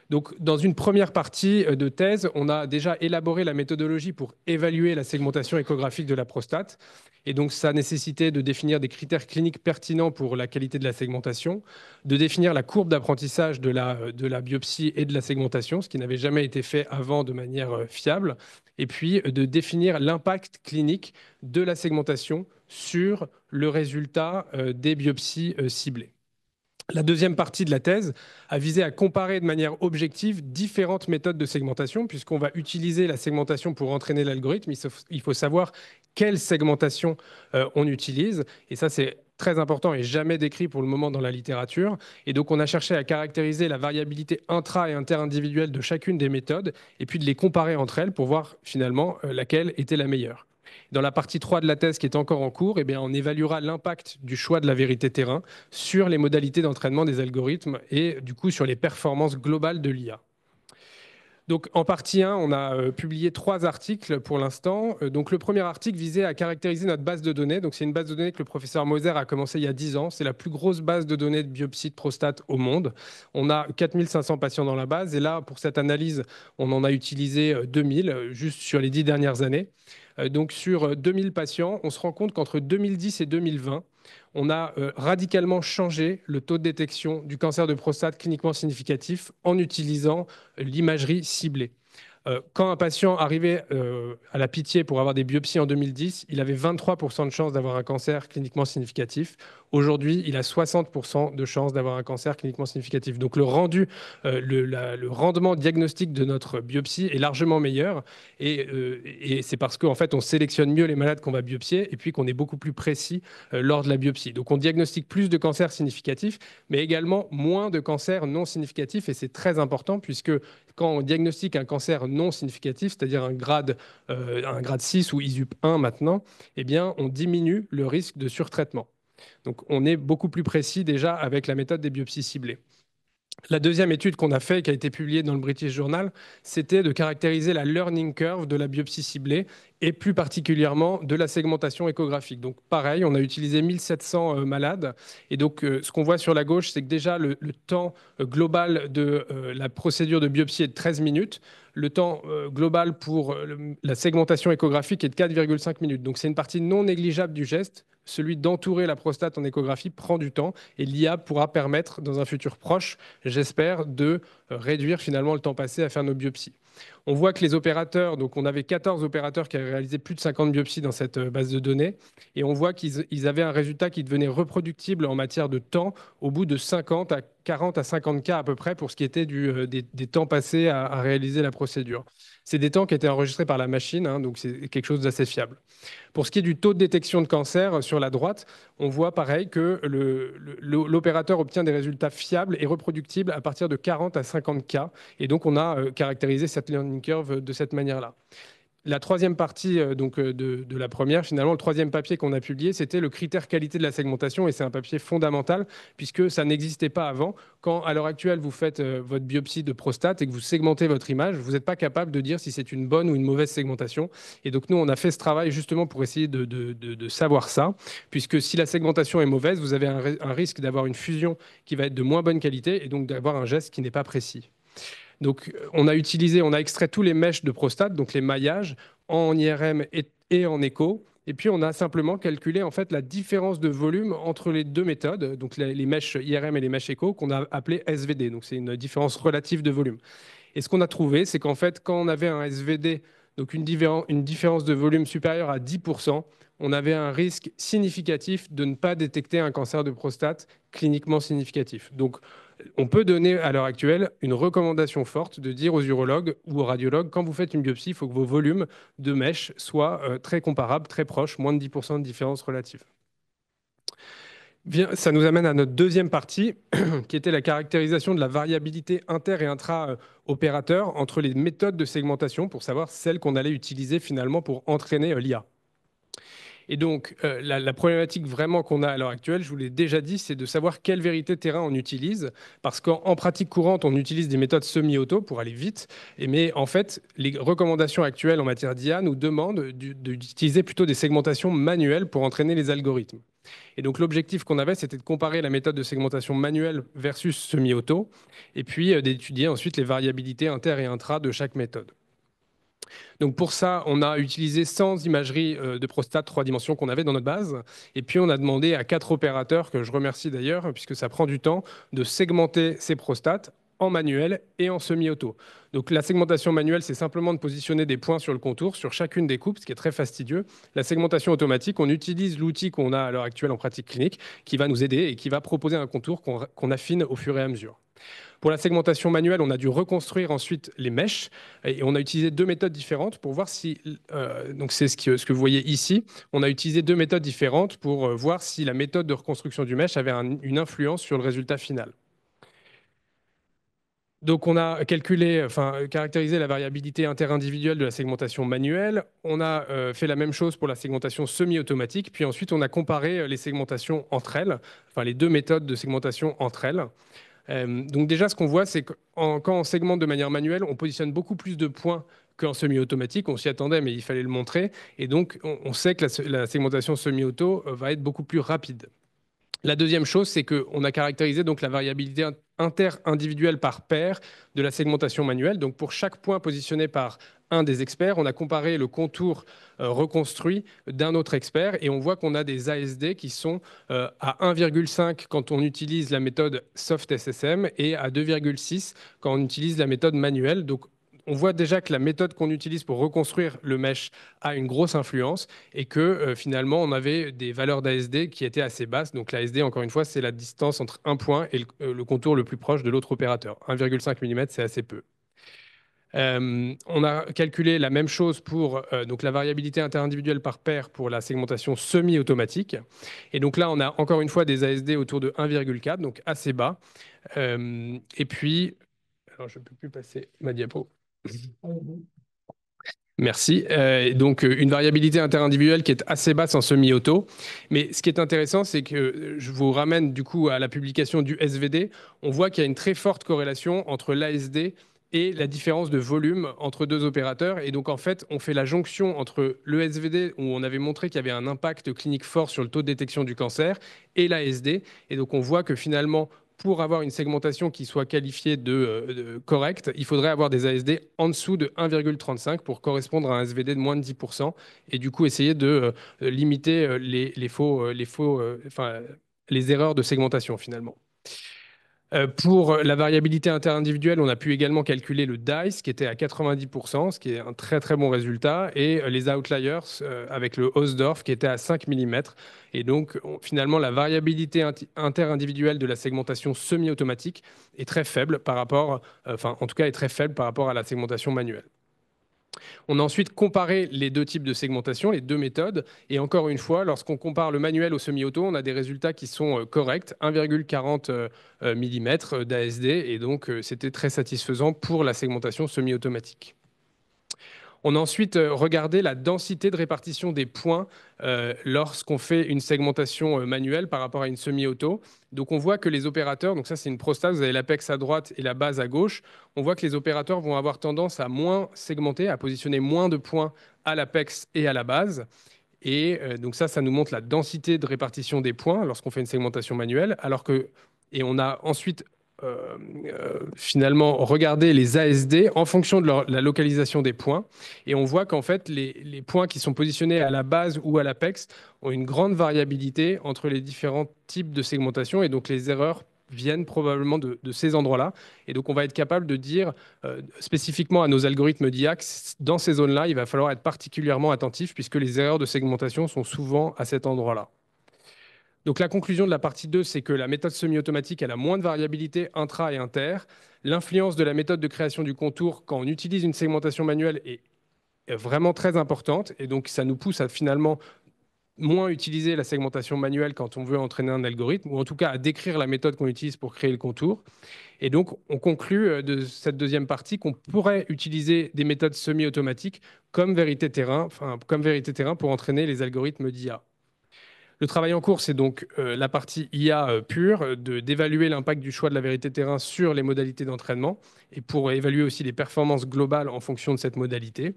Donc, dans une première partie de thèse, on a déjà élaboré la méthodologie pour évaluer la segmentation échographique de la prostate. Et donc, ça nécessitait de définir des critères cliniques pertinents pour la qualité de la segmentation, de définir la courbe d'apprentissage de la biopsie et de la segmentation, ce qui n'avait jamais été fait avant de manière fiable, et puis de définir l'impact clinique de la segmentation sur le résultat des biopsies ciblées. La deuxième partie de la thèse a visé à comparer de manière objective différentes méthodes de segmentation, puisqu'on va utiliser la segmentation pour entraîner l'algorithme. Il faut savoir quelle segmentation on utilise. Et ça, c'est très important et jamais décrit pour le moment dans la littérature. Et donc, on a cherché à caractériser la variabilité intra- et interindividuelle de chacune des méthodes, et puis de les comparer entre elles pour voir finalement laquelle était la meilleure. Dans la partie 3 de la thèse qui est encore en cours, eh bien, on évaluera l'impact du choix de la vérité terrain sur les modalités d'entraînement des algorithmes et du coup sur les performances globales de l'IA. Donc, en partie 1, on a publié 3 articles pour l'instant. Donc, le premier article visait à caractériser notre base de données. Donc, c'est une base de données que le professeur Moser a commencé il y a 10 ans. C'est la plus grosse base de données de biopsie de prostate au monde. On a 4500 patients dans la base. Et là, pour cette analyse, on en a utilisé 2000, juste sur les 10 dernières années. Donc, sur 2000 patients, on se rend compte qu'entre 2010 et 2020, on a radicalement changé le taux de détection du cancer de prostate cliniquement significatif en utilisant l'imagerie ciblée. Quand un patient arrivait à la Pitié pour avoir des biopsies en 2010, il avait 23% de chances d'avoir un cancer cliniquement significatif. Aujourd'hui, il a 60% de chances d'avoir un cancer cliniquement significatif. Donc le rendement diagnostique de notre biopsie est largement meilleur. Et c'est parce qu'en fait, on sélectionne mieux les malades qu'on va biopsier et puis qu'on est beaucoup plus précis lors de la biopsie. Donc on diagnostique plus de cancers significatifs, mais également moins de cancers non significatifs. Et c'est très important puisque quand on diagnostique un cancer non significatif, c'est-à-dire un grade 6 ou ISUP 1 maintenant, eh bien, on diminue le risque de surtraitement. Donc, on est beaucoup plus précis déjà avec la méthode des biopsies ciblées. La deuxième étude qu'on a faite, qui a été publiée dans le British Journal, c'était de caractériser la learning curve de la biopsie ciblée et plus particulièrement de la segmentation échographique. Donc pareil, on a utilisé 1700 malades. Et donc ce qu'on voit sur la gauche, c'est que déjà le temps global de la procédure de biopsie est de 13 minutes. Le temps global pour la segmentation échographique est de 4,5 minutes. Donc c'est une partie non négligeable du geste. Celui d'entourer la prostate en échographie prend du temps et l'IA pourra permettre, dans un futur proche, j'espère, de réduire finalement le temps passé à faire nos biopsies. On voit que les opérateurs, donc on avait 14 opérateurs qui avaient réalisé plus de 50 biopsies dans cette base de données, et on voit qu'ils avaient un résultat qui devenait reproductible en matière de temps au bout de 40 à 50 cas à peu près pour ce qui était des temps passés à réaliser la procédure. C'est des temps qui étaient enregistrés par la machine, hein, donc c'est quelque chose d'assez fiable. Pour ce qui est du taux de détection de cancer, sur la droite, on voit pareil que l'opérateur obtient des résultats fiables et reproductibles à partir de 40 à 50 cas. Et donc, on a caractérisé cette learning curve de cette manière-là. La troisième partie de la première, finalement, le troisième papier qu'on a publié, c'était le critère qualité de la segmentation. Et c'est un papier fondamental puisque ça n'existait pas avant. Quand, à l'heure actuelle, vous faites votre biopsie de prostate et que vous segmentez votre image, vous n'êtes pas capable de dire si c'est une bonne ou une mauvaise segmentation. Et donc, nous, on a fait ce travail justement pour essayer de savoir ça. Puisque si la segmentation est mauvaise, vous avez un risque d'avoir une fusion qui va être de moins bonne qualité et donc d'avoir un geste qui n'est pas précis. Donc, on a extrait tous les mèches de prostate, donc les maillages, en IRM et en écho. Et puis, on a simplement calculé en fait la différence de volume entre les deux méthodes, donc les mèches IRM et les mèches écho, qu'on a appelées SVD. Donc, c'est une différence relative de volume. Et ce qu'on a trouvé, c'est qu'en fait, quand on avait un SVD, donc une différence de volume supérieure à 10%, on avait un risque significatif de ne pas détecter un cancer de prostate cliniquement significatif. Donc, on peut donner à l'heure actuelle une recommandation forte de dire aux urologues ou aux radiologues, quand vous faites une biopsie, il faut que vos volumes de mèches soient très comparables, très proches, moins de 10% de différence relative. Bien, ça nous amène à notre deuxième partie, qui était la caractérisation de la variabilité inter- et intra-opérateur entre les méthodes de segmentation pour savoir celles qu'on allait utiliser finalement pour entraîner l'IA. Et donc, la problématique vraiment qu'on a à l'heure actuelle, je vous l'ai déjà dit, c'est de savoir quelle vérité terrain on utilise. Parce qu'en pratique courante, on utilise des méthodes semi-auto pour aller vite. Mais en fait, les recommandations actuelles en matière d'IA nous demandent d'utiliser plutôt des segmentations manuelles pour entraîner les algorithmes. Et donc, l'objectif qu'on avait, c'était de comparer la méthode de segmentation manuelle versus semi-auto, et puis d'étudier ensuite les variabilités inter et intra de chaque méthode. Donc pour ça, on a utilisé 100 imageries de prostate 3 dimensions qu'on avait dans notre base. Et puis on a demandé à 4 opérateurs, que je remercie d'ailleurs, puisque ça prend du temps, de segmenter ces prostates en manuel et en semi-auto. Donc la segmentation manuelle, c'est simplement de positionner des points sur le contour, sur chacune des coupes, ce qui est très fastidieux. La segmentation automatique, on utilise l'outil qu'on a à l'heure actuelle en pratique clinique, qui va nous aider et qui va proposer un contour qu'on affine au fur et à mesure. Pour la segmentation manuelle, on a dû reconstruire ensuite les mèches et on a utilisé 2 méthodes différentes pour voir si, donc c'est ce que vous voyez ici, on a utilisé 2 méthodes différentes pour voir si la méthode de reconstruction du mèche avait une influence sur le résultat final. Donc, on a caractérisé la variabilité interindividuelle de la segmentation manuelle. On a fait la même chose pour la segmentation semi-automatique. Puis ensuite, on a comparé les segmentations entre elles, enfin les 2 méthodes de segmentation entre elles. Donc déjà, ce qu'on voit, c'est que quand on segmente de manière manuelle, on positionne beaucoup plus de points qu'en semi-automatique. On s'y attendait, mais il fallait le montrer. Et donc, on sait que la segmentation semi-auto va être beaucoup plus rapide. La deuxième chose, c'est qu'on a caractérisé donc la variabilité inter-individuelle par paire de la segmentation manuelle. Donc pour chaque point positionné par un des experts, on a comparé le contour reconstruit d'un autre expert et on voit qu'on a des ASD qui sont à 1,5 quand on utilise la méthode Soft SSM et à 2,6 quand on utilise la méthode manuelle. Donc on voit déjà que la méthode qu'on utilise pour reconstruire le mesh a une grosse influence et que finalement, on avait des valeurs d'ASD qui étaient assez basses. Donc l'ASD, encore une fois, c'est la distance entre un point et le contour le plus proche de l'autre opérateur. 1,5 mm, c'est assez peu. On a calculé la même chose pour donc la variabilité interindividuelle par paire pour la segmentation semi-automatique. Et donc là, on a encore une fois des ASD autour de 1,4, donc assez bas. Et puis, alors je ne peux plus passer ma diapo. Merci. Donc, une variabilité interindividuelle qui est assez basse en semi-auto. Mais ce qui est intéressant, c'est que je vous ramène du coup à la publication du SVD. On voit qu'il y a une très forte corrélation entre l'ASD et la différence de volume entre 2 opérateurs. Et donc, en fait, on fait la jonction entre le SVD, où on avait montré qu'il y avait un impact clinique fort sur le taux de détection du cancer, et l'ASD. Et donc, on voit que finalement, pour avoir une segmentation qui soit qualifiée de correcte, il faudrait avoir des ASD en dessous de 1,35 pour correspondre à un SVD de moins de 10%, et du coup essayer de limiter les erreurs de segmentation finalement. Pour la variabilité interindividuelle, on a pu également calculer le DICE qui était à 90%, ce qui est un très très bon résultat, et les outliers avec le Hausdorff qui était à 5 mm. Et donc finalement, la variabilité interindividuelle de la segmentation semi-automatique est très faible par rapport, en tout cas est très faible par rapport à la segmentation manuelle. On a ensuite comparé les 2 types de segmentation, les 2 méthodes. Et encore une fois, lorsqu'on compare le manuel au semi-auto, on a des résultats qui sont corrects, 1,40 mm d'ASD. Et donc, c'était très satisfaisant pour la segmentation semi-automatique. On a ensuite regardé la densité de répartition des points lorsqu'on fait une segmentation manuelle par rapport à une semi-auto. Donc on voit que les opérateurs, donc ça c'est une prostate, vous avez l'apex à droite et la base à gauche, on voit que les opérateurs vont avoir tendance à moins segmenter, à positionner moins de points à l'apex et à la base. Et donc ça nous montre la densité de répartition des points lorsqu'on fait une segmentation manuelle, et on a ensuite finalement regarder les ASD en fonction de la localisation des points. Et on voit qu'en fait, les points qui sont positionnés à la base ou à l'apex ont une grande variabilité entre les différents types de segmentation. Et donc, les erreurs viennent probablement de ces endroits-là. Et donc, on va être capable de dire spécifiquement à nos algorithmes d'IA que dans ces zones-là, il va falloir être particulièrement attentif puisque les erreurs de segmentation sont souvent à cet endroit-là. Donc la conclusion de la partie 2, c'est que la méthode semi-automatique elle a moins de variabilité intra et inter. L'influence de la méthode de création du contour quand on utilise une segmentation manuelle est vraiment très importante. Et donc ça nous pousse à finalement moins utiliser la segmentation manuelle quand on veut entraîner un algorithme, ou en tout cas à décrire la méthode qu'on utilise pour créer le contour. Et donc on conclut de cette deuxième partie qu'on pourrait utiliser des méthodes semi-automatiques comme vérité terrain pour entraîner les algorithmes d'IA. Le travail en cours, c'est donc la partie IA pure, d'évaluer l'impact du choix de la vérité terrain sur les modalités d'entraînement et pour évaluer aussi les performances globales en fonction de cette modalité.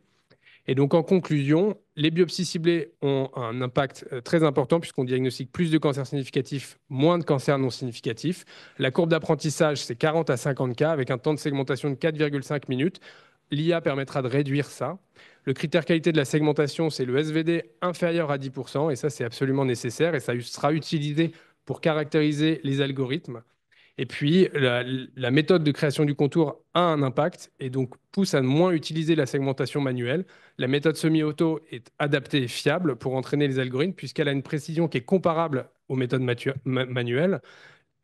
Et donc en conclusion, les biopsies ciblées ont un impact très important puisqu'on diagnostique plus de cancers significatifs, moins de cancers non significatifs. La courbe d'apprentissage, c'est 40 à 50 cas avec un temps de segmentation de 4,5 minutes. L'IA permettra de réduire ça. Le critère qualité de la segmentation, c'est le SVD inférieur à 10%, et ça, c'est absolument nécessaire, et ça sera utilisé pour caractériser les algorithmes. Et puis, la méthode de création du contour a un impact, et donc pousse à moins utiliser la segmentation manuelle. La méthode semi-auto est adaptée et fiable pour entraîner les algorithmes, puisqu'elle a une précision qui est comparable aux méthodes manuelles.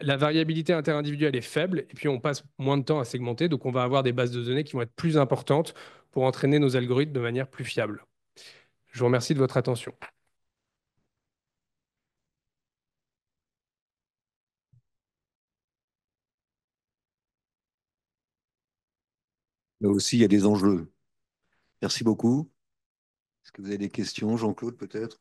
La variabilité interindividuelle est faible et puis on passe moins de temps à segmenter. Donc, on va avoir des bases de données qui vont être plus importantes pour entraîner nos algorithmes de manière plus fiable. Je vous remercie de votre attention. Là aussi, il y a des enjeux. Merci beaucoup. Est-ce que vous avez des questions, Jean-Claude, peut-être?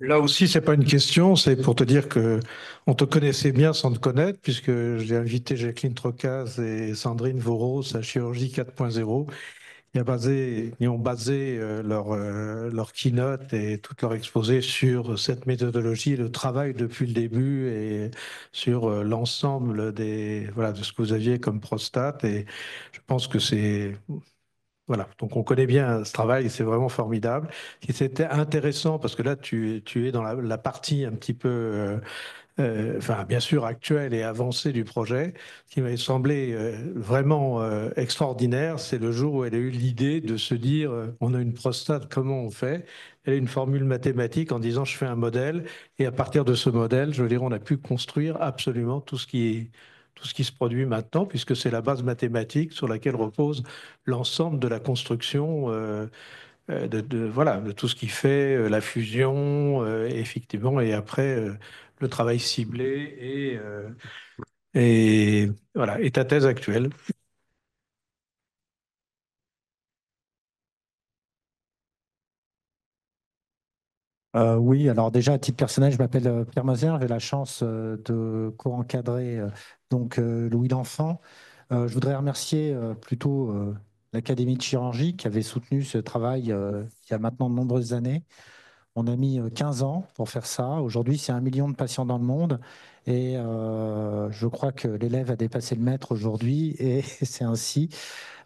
Là aussi, c'est pas une question, c'est pour te dire que on te connaissait bien sans te connaître, puisque j'ai invité Jacqueline Trocaz et Sandrine Voros à Chirurgie 4.0. Ils ont basé leur keynote et tout leur exposé sur cette méthodologie, le travail depuis le début et sur l'ensemble de ce que vous aviez comme prostate. Et je pense que voilà, donc on connaît bien ce travail et c'est vraiment formidable. Et c'était intéressant parce que là, tu es dans la partie un petit peu enfin, bien sûr, actuelle et avancée du projet. Ce qui m'avait semblé vraiment extraordinaire, c'est le jour où elle a eu l'idée de se dire on a une prostate, comment on fait? Elle a une formule mathématique en disant je fais un modèle et à partir de ce modèle, je veux dire, on a pu construire absolument tout ce qui se produit maintenant, puisque c'est la base mathématique sur laquelle repose l'ensemble de la construction voilà, de tout ce qui fait la fusion, effectivement, et après le travail ciblé et voilà, et ta thèse actuelle. Oui, alors déjà, à titre personnel, je m'appelle Pierre Moser. J'ai la chance de co-encadrer Louis l'Enfant. Je voudrais remercier plutôt l'Académie de chirurgie qui avait soutenu ce travail il y a maintenant de nombreuses années. On a mis 15 ans pour faire ça. Aujourd'hui, c'est 1 million de patients dans le monde. Et je crois que l'élève a dépassé le maître aujourd'hui. Et c'est ainsi.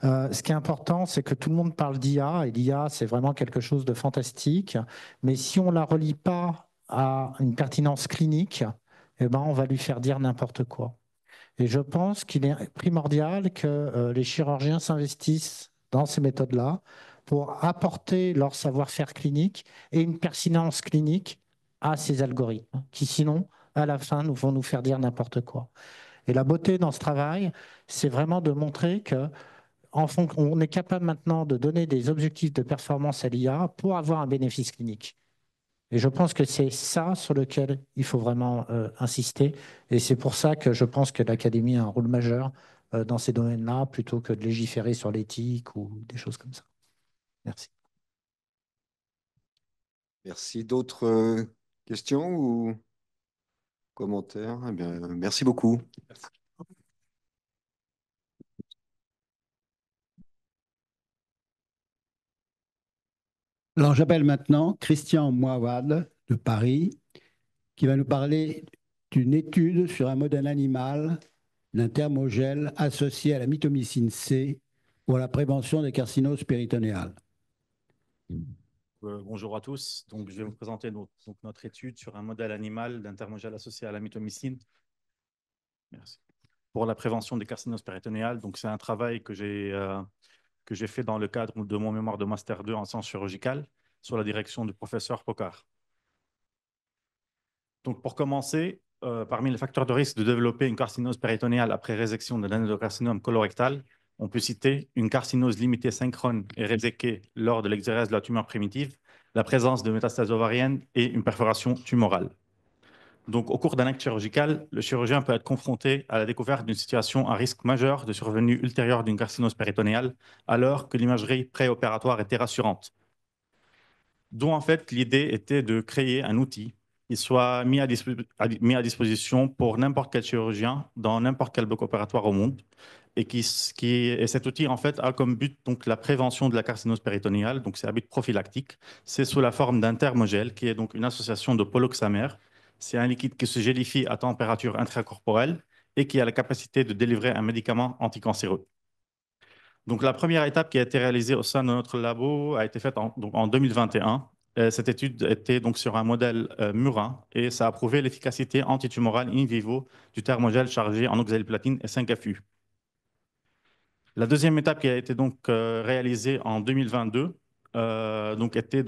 Ce qui est important, c'est que tout le monde parle d'IA. Et l'IA, c'est vraiment quelque chose de fantastique. Mais si on ne la relie pas à une pertinence clinique, eh ben, on va lui faire dire n'importe quoi. Et je pense qu'il est primordial que les chirurgiens s'investissent dans ces méthodes-là pour apporter leur savoir-faire clinique et une pertinence clinique à ces algorithmes, qui sinon, à la fin, vont nous faire dire n'importe quoi. Et la beauté dans ce travail, c'est vraiment de montrer que on est capable maintenant de donner des objectifs de performance à l'IA pour avoir un bénéfice clinique. Et je pense que c'est ça sur lequel il faut vraiment insister. Et c'est pour ça que je pense que l'Académie a un rôle majeur dans ces domaines-là, plutôt que de légiférer sur l'éthique ou des choses comme ça. Merci. Merci. D'autres questions ou commentaires? Eh bien, merci beaucoup. Merci. Alors, j'appelle maintenant Christian Mouawad de Paris, qui va nous parler d'une étude sur un modèle animal d'un thermogel associé à la mitomycine C pour la prévention des carcinoses péritonéales. Bonjour à tous. Donc, je vais vous présenter notre étude sur un modèle animal d'un thermogel associé à la mitomycine. Merci. Pour la prévention des carcinoses péritonéales. Donc, c'est un travail que j'ai fait dans le cadre de mon mémoire de Master 2 en sciences chirurgicales sous la direction du professeur Pocard. Donc, pour commencer, parmi les facteurs de risque de développer une carcinose péritonéale après résection de l'adénocarcinome colorectal, on peut citer une carcinose limitée synchrone et réséquée lors de l'exérèse de la tumeur primitive, la présence de métastases ovariennes et une perforation tumorale. Donc, au cours d'un acte chirurgical, le chirurgien peut être confronté à la découverte d'une situation à risque majeur de survenue ultérieure d'une carcinose péritonéale, alors que l'imagerie préopératoire était rassurante. D'où, en fait, l'idée était de créer un outil qui soit mis à disposition pour n'importe quel chirurgien dans n'importe quel bloc opératoire au monde. Et cet outil, en fait, a comme but donc, la prévention de la carcinose péritonéale, donc c'est à but prophylactique. C'est sous la forme d'un thermogel, qui est donc une association de poloxamère. C'est un liquide qui se gélifie à température intracorporelle et qui a la capacité de délivrer un médicament anticancéreux. Donc, la première étape qui a été réalisée au sein de notre labo a été faite en 2021. Cette étude était donc sur un modèle murin et ça a prouvé l'efficacité antitumorale in vivo du thermogel chargé en oxaliplatine et 5-FU. La deuxième étape qui a été donc réalisée en 2022 était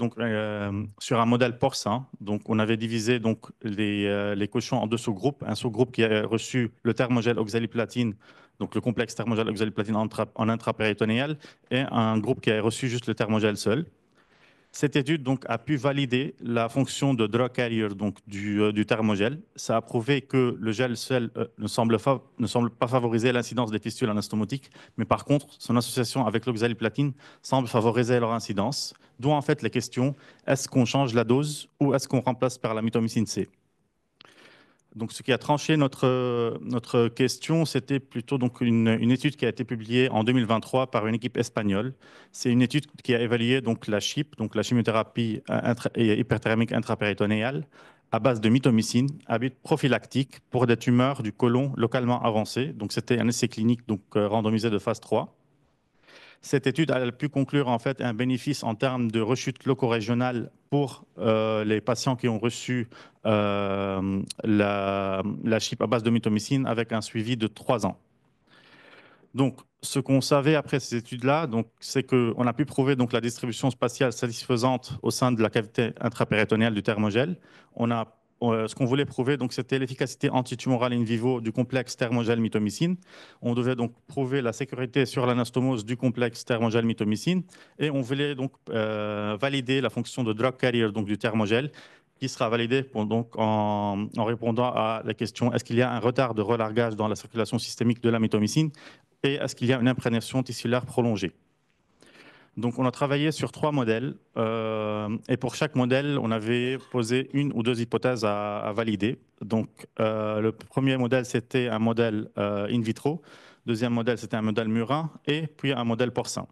sur un modèle porcin. Donc, on avait divisé donc les cochons en deux sous-groupes. Un sous-groupe qui a reçu le thermogel oxaliplatine, donc le complexe thermogel oxaliplatine en intrapéritonéal, et un groupe qui a reçu juste le thermogel seul. Cette étude donc, a pu valider la fonction de drug carrier du thermogel. Ça a prouvé que le gel seul ne semble pas favoriser l'incidence des fistules anastomotiques, mais par contre, son association avec l'oxaliplatine semble favoriser leur incidence. D'où en fait les questions, est-ce qu'on change la dose ou est-ce qu'on remplace par la mitomycine C? Donc, ce qui a tranché notre question, c'était plutôt donc une étude qui a été publiée en 2023 par une équipe espagnole. C'est une étude qui a évalué donc la CHIP, donc la chimiothérapie hyperthermique intrapéritonéale, à base de mitomycine à but prophylactique pour des tumeurs du côlon localement avancées. Donc, c'était un essai clinique randomisé de phase 3. Cette étude a pu conclure en fait un bénéfice en termes de rechute loco-régionale pour les patients qui ont reçu la CHIP à base de mitomycine avec un suivi de 3 ans. Donc, ce qu'on savait après ces études-là, c'est qu'on a pu prouver donc, la distribution spatiale satisfaisante au sein de la cavité intrapéritonéale du thermogel. Ce qu'on voulait prouver, c'était l'efficacité antitumorale in vivo du complexe thermogel-mitomycine. On devait donc prouver la sécurité sur l'anastomose du complexe thermogel-mitomycine et on voulait donc valider la fonction de drug carrier du thermogel qui sera validée en répondant à la question est-ce qu'il y a un retard de relargage dans la circulation systémique de la mitomycine et est-ce qu'il y a une imprégnation tissulaire prolongée. Donc, on a travaillé sur 3 modèles et pour chaque modèle, on avait posé 1 ou 2 hypothèses à valider. Donc, le premier modèle, c'était un modèle in vitro. Deuxième modèle, c'était un modèle murin et puis un modèle porcin.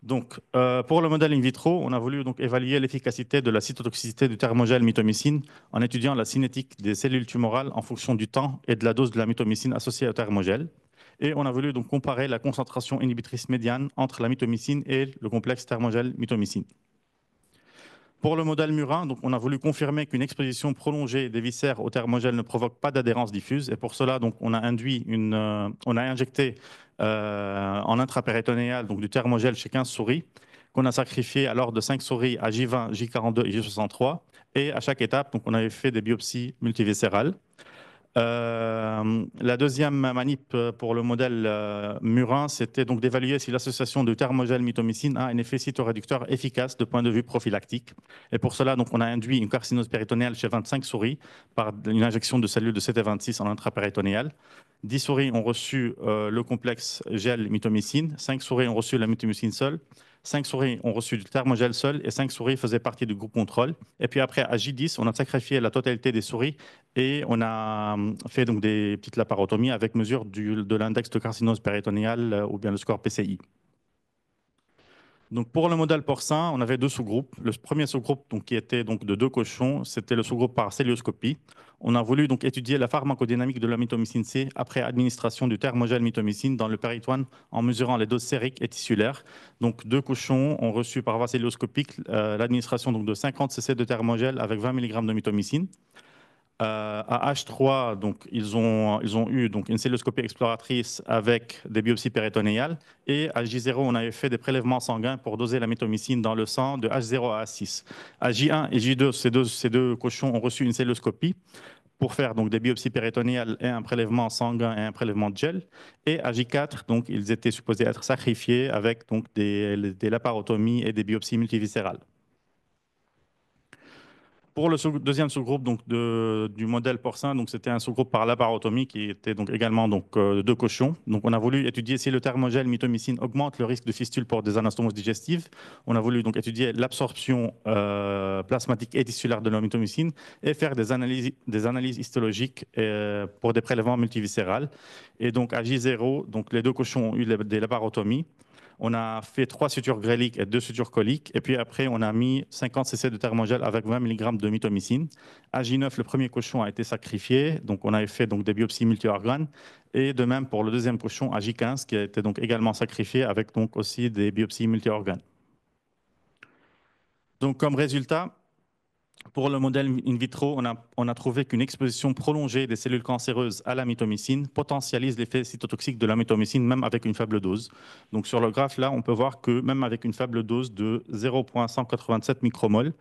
Donc, pour le modèle in vitro, on a voulu donc évaluer l'efficacité de la cytotoxicité du thermogel mitomycine en étudiant la cinétique des cellules tumorales en fonction du temps et de la dose de la mitomycine associée au thermogel. Et on a voulu donc comparer la concentration inhibitrice médiane entre la mitomycine et le complexe thermogel-mitomycine. Pour le modèle murin, donc, on a voulu confirmer qu'une exposition prolongée des viscères au thermogel ne provoque pas d'adhérence diffuse. Et pour cela, donc, on a injecté en intrapéritonéal du thermogel chez 15 souris, qu'on a sacrifié alors de 5 souris à J20, J42 et J63. Et à chaque étape, donc, on avait fait des biopsies multiviscérales. La deuxième manip pour le modèle murin, c'était donc d'évaluer si l'association de thermogel-mitomycine a un effet cytoréducteur efficace de point de vue prophylactique. Et pour cela, donc, on a induit une carcinose péritonéale chez 25 souris par une injection de cellules de CT26 en intrapéritonéal. 10 souris ont reçu le complexe gel-mitomycine, 5 souris ont reçu la mitomycine seule, 5 souris ont reçu du thermogel seul et 5 souris faisaient partie du groupe contrôle. Et puis après, à J10, on a sacrifié la totalité des souris et on a fait donc des petites laparotomies avec mesure de l'index de carcinose péritonéale ou bien le score PCI. Donc, pour le modèle porcin, on avait deux sous-groupes. Le premier sous-groupe, donc, qui était donc, de 2 cochons, c'était le sous-groupe par célioscopie. On a voulu donc, étudier la pharmacodynamique de la mitomycine C après administration du thermogel mitomycine dans le péritoine en mesurant les doses sériques et tissulaires. Donc, 2 cochons ont reçu par voie célioscopique l'administration de 50 cc de thermogel avec 20 mg de mitomycine. À H3, donc, ils ont eu donc, une célioscopie exploratrice avec des biopsies péritonéales. Et à J0, on avait fait des prélèvements sanguins pour doser la mitomycine dans le sang de H0 à H6. À J1 et J2, ces deux cochons ont reçu une célioscopie pour faire donc, des biopsies péritonéales et un prélèvement sanguin et un prélèvement de gel. Et à J4, donc, ils étaient supposés être sacrifiés avec donc, des laparotomies et des biopsies multiviscérales. Pour le deuxième sous-groupe donc, du modèle porcin, c'était un sous-groupe par laparotomie qui était donc également de cochons. Donc, on a voulu étudier si le thermogel mitomycine augmente le risque de fistule pour des anastomoses digestives. On a voulu donc étudier l'absorption plasmatique et tissulaire de la mitomycine et faire des analyses histologiques pour des prélèvements multiviscérales. Et donc à J0, donc, les deux cochons ont eu des laparotomies. On a fait 3 sutures gréliques et 2 sutures coliques. Et puis après, on a mis 50 cc de thermogel avec 20 mg de mitomycine. À J9, le premier cochon a été sacrifié. Donc, on avait fait donc, des biopsies multi-organes. Et de même pour le deuxième cochon à J15, qui a été donc également sacrifié avec donc aussi des biopsies multi-organes. Donc, comme résultat, pour le modèle in vitro, on a trouvé qu'une exposition prolongée des cellules cancéreuses à la mitomycine potentialise l'effet cytotoxique de la mitomycine, même avec une faible dose. Donc, sur le graphe, là, on peut voir que même avec une faible dose de 0,187 micromol,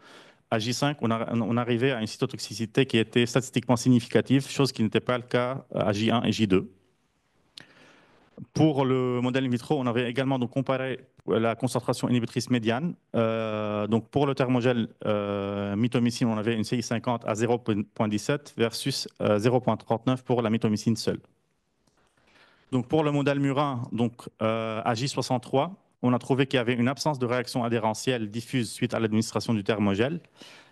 à J5, on arrivait à une cytotoxicité qui était statistiquement significative, chose qui n'était pas le cas à J1 et J2. Pour le modèle in vitro, on avait également donc comparé la concentration inhibitrice médiane. Donc pour le thermogel mitomycine, on avait une CI50 à 0,17 versus 0,39 pour la mitomycine seule. Donc pour le modèle murin, donc à J63, on a trouvé qu'il y avait une absence de réaction adhérentielle diffuse suite à l'administration du thermogel.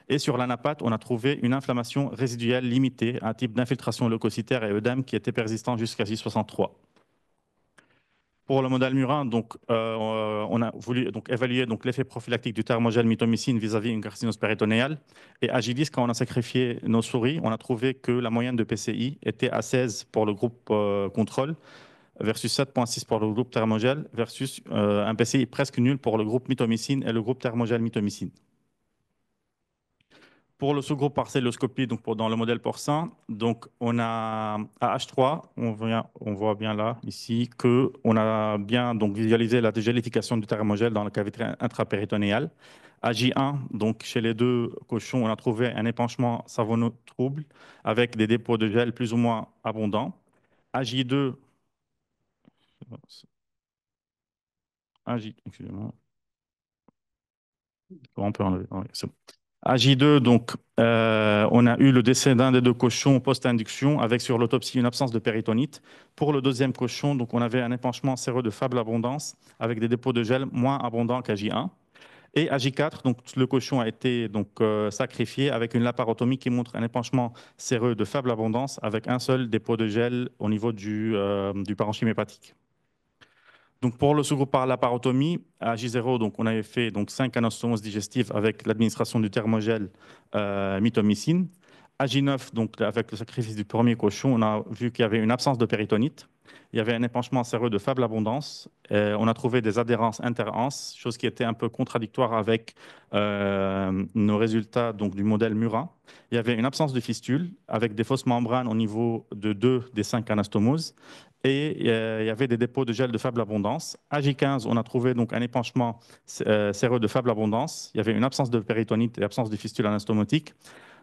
Et sur l'anapate, on a trouvé une inflammation résiduelle limitée, un type d'infiltration leucocytaire et œdème qui était persistant jusqu'à J63. Pour le modèle murin, donc, on a voulu donc, évaluer l'effet prophylactique du thermogel mitomycine vis-à-vis une carcinose péritonéale. Et à J10, quand on a sacrifié nos souris, on a trouvé que la moyenne de PCI était à 16 pour le groupe contrôle versus 7,6 pour le groupe thermogel versus un PCI presque nul pour le groupe mitomycine et le groupe thermogel mitomycine. Pour le sous-groupe par célioscopie, donc dans le modèle porcin, donc on a à H3, on voit bien là, ici, qu'on a bien donc, visualisé la dégélification du thermogel dans la cavité intrapéritonéale. À J1, donc chez les deux cochons, on a trouvé un épanchement savonneux trouble avec des dépôts de gel plus ou moins abondants. À J2, excusez-moi. On peut enlever, oui, c'est bon. À J2, donc, on a eu le décès d'un des deux cochons post-induction avec sur l'autopsie une absence de péritonite. Pour le deuxième cochon, donc, on avait un épanchement séreux de faible abondance avec des dépôts de gel moins abondants qu'à J1. Et à J4, donc, le cochon a été donc, sacrifié avec une laparotomie qui montre un épanchement séreux de faible abondance avec un seul dépôt de gel au niveau du parenchyme hépatique. Donc pour le sous-groupe par laparotomie, à J0, donc on avait fait donc, 5 anastomoses digestives avec l'administration du thermogel mitomycine. À J9, donc, avec le sacrifice du premier cochon, on a vu qu'il y avait une absence de péritonite. Il y avait un épanchement séreux de faible abondance. On a trouvé des adhérences interanses, chose qui était un peu contradictoire avec nos résultats donc, du modèle murin. Il y avait une absence de fistule avec des fausses membranes au niveau de 2 des 5 anastomoses. Et il y avait des dépôts de gel de faible abondance. À J15, on a trouvé donc un épanchement séreux de faible abondance. Il y avait une absence de péritonite et absence de fistule anastomotique.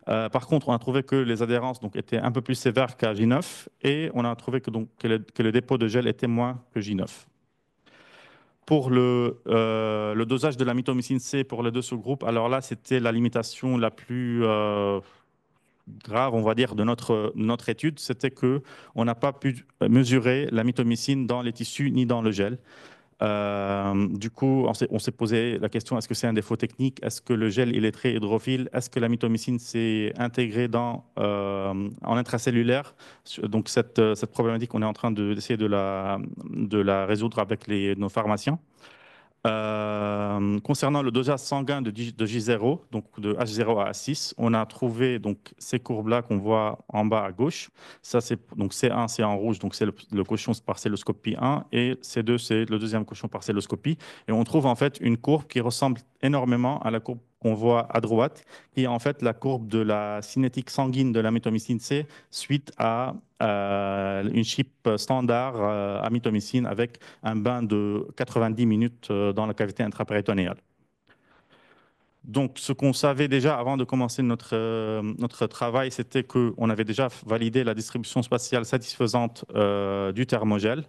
Par contre, on a trouvé que les adhérences donc, étaient un peu plus sévères qu'à J9 et on a trouvé que le dépôt de gel était moins que J9. Pour le dosage de la mitomycine C pour les deux sous-groupes, alors là, c'était la limitation la plus grave, on va dire, de notre étude, c'était qu'on n'a pas pu mesurer la mitomycine dans les tissus ni dans le gel. Du coup, on s'est posé la question, est-ce que c'est un défaut technique? Est-ce que le gel il est très hydrophile? Est-ce que la mitomycine s'est intégrée en intracellulaire? Donc cette problématique, on est en train d'essayer de la résoudre avec nos pharmaciens. Concernant le dosage sanguin de J0, donc de H0 à H6, on a trouvé donc ces courbes-là qu'on voit en bas à gauche. Ça, c'est donc C1, c'est en rouge, donc c'est le cochon par celloscopie 1, et C2, c'est le deuxième cochon par celloscopie. Et on trouve en fait une courbe qui ressemble énormément à la courbe qu'on voit à droite, qui est en fait la courbe de la cinétique sanguine de la mitomycine C suite à une chip standard à mitomycine avec un bain de 90 minutes dans la cavité intrapéritonéale. Donc, ce qu'on savait déjà avant de commencer notre travail, c'était qu'on avait déjà validé la distribution spatiale satisfaisante du thermogel.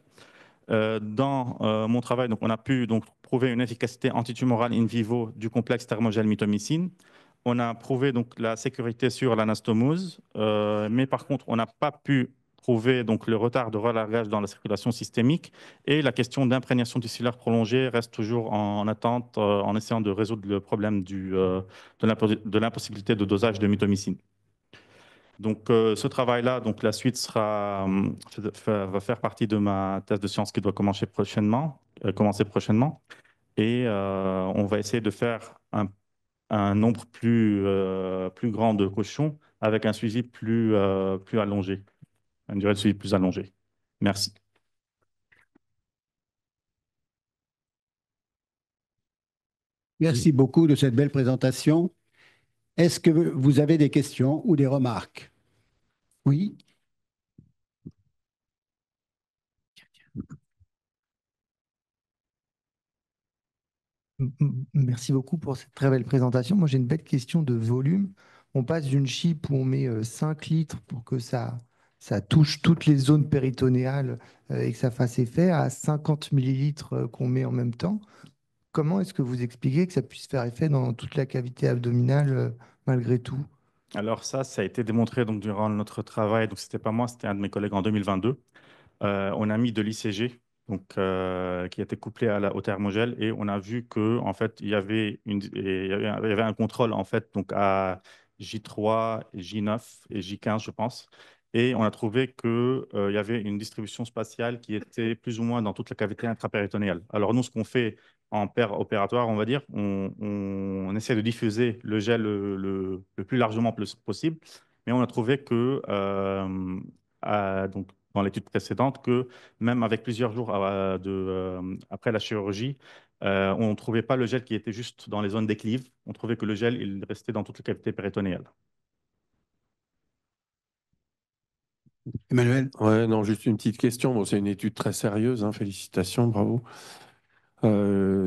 Dans mon travail, donc, on a pu donc, prouver une efficacité antitumorale in vivo du complexe thermogel-mitomycine. On a prouvé donc, la sécurité sur l'anastomose, mais par contre, on n'a pas pu prouver donc, le retard de relargage dans la circulation systémique, et la question d'imprégnation tissulaire prolongée reste toujours en attente en essayant de résoudre le problème de l'impossibilité de dosage de mitomycine. Donc, ce travail-là, donc la suite va faire partie de ma thèse de science qui doit commencer prochainement. Et on va essayer de faire un nombre plus grand de cochons avec un suivi plus allongé, une durée de suivi plus allongée. Merci. Merci beaucoup de cette belle présentation. Est-ce que vous avez des questions ou des remarques? Oui. Merci beaucoup pour cette très belle présentation. Moi, j'ai une belle question de volume. On passe d'une chip où on met 5 litres pour que ça touche toutes les zones péritonéales et que ça fasse effet à 50 millilitres qu'on met en même temps. Comment est-ce que vous expliquez que ça puisse faire effet dans toute la cavité abdominale malgré tout? Alors ça a été démontré donc, durant notre travail. Donc, ce n'était pas moi, c'était un de mes collègues en 2022. On a mis de l'ICG, donc, qui était couplé au thermogel, et on a vu que en fait, il y avait un contrôle en fait, donc à J3, J9 et J15, je pense. Et on a trouvé qu'il y avait une distribution spatiale qui était plus ou moins dans toute la cavité intrapéritonéale. Alors nous, ce qu'on fait en paire opératoire, on va dire, on essaie de diffuser le gel le plus largement possible, mais on a trouvé que donc, dans l'étude précédente, que même avec plusieurs jours après la chirurgie, on ne trouvait pas le gel qui était juste dans les zones déclives. On trouvait que le gel, il restait dans toute la cavité péritonéale. Emmanuel? Ouais, non, juste une petite question. Bon, c'est une étude très sérieuse, hein, félicitations, bravo.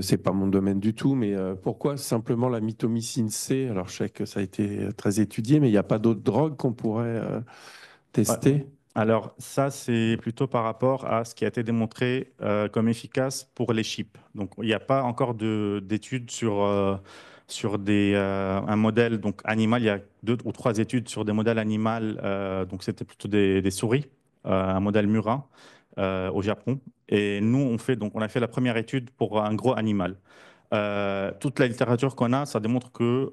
C'est pas mon domaine du tout, mais pourquoi simplement la mitomycine C? Alors, je sais que ça a été très étudié, mais il n'y a pas d'autres drogues qu'on pourrait tester? Ouais. Alors, ça, c'est plutôt par rapport à ce qui a été démontré comme efficace pour les chips. Donc, il n'y a pas encore d'études sur un modèle donc, animal. Il y a 2 ou 3 études sur des modèles animaux. Donc, c'était plutôt des souris, un modèle murin au Japon. Et nous, on a fait la première étude pour un gros animal. Toute la littérature qu'on a, ça démontre que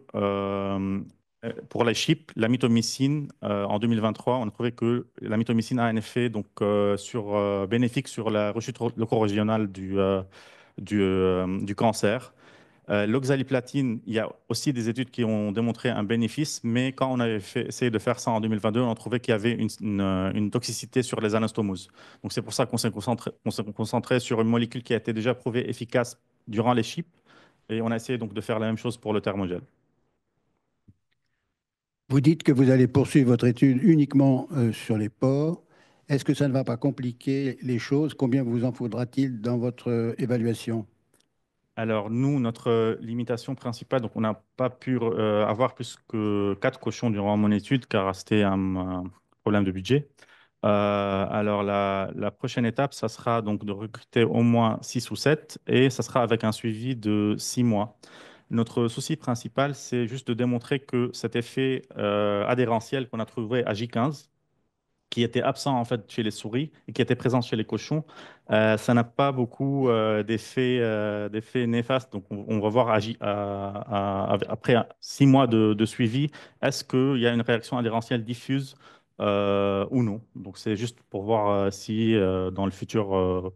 pour les chips, la mitomycine, en 2023, on a trouvé que la mitomycine a un effet donc, bénéfique sur la rechute leucorégionale du cancer. L'oxaliplatine, il y a aussi des études qui ont démontré un bénéfice, mais quand on avait essayé de faire ça en 2022, on a trouvé qu'il y avait une toxicité sur les anastomoses. Donc c'est pour ça qu'on s'est concentré sur une molécule qui a été déjà prouvée efficace durant les chips, et on a essayé donc de faire la même chose pour le thermogel. Vous dites que vous allez poursuivre votre étude uniquement sur les porcs. Est-ce que ça ne va pas compliquer les choses? Combien vous en faudra-t-il dans votre évaluation? Alors, nous, notre limitation principale, donc on n'a pas pu avoir plus que 4 cochons durant mon étude, car c'était un problème de budget. Alors, la prochaine étape, ça sera donc de recruter au moins 6 ou 7, et ça sera avec un suivi de 6 mois. Notre souci principal, c'est juste de démontrer que cet effet adhérentiel qu'on a trouvé à J15, qui était absent en fait chez les souris et qui était présent chez les cochons, ça n'a pas beaucoup d'effets néfastes. Donc, on va voir après 6 mois de suivi, est-ce qu'il y a une réaction adhérentielle diffuse ou non. Donc, c'est juste pour voir si dans le futur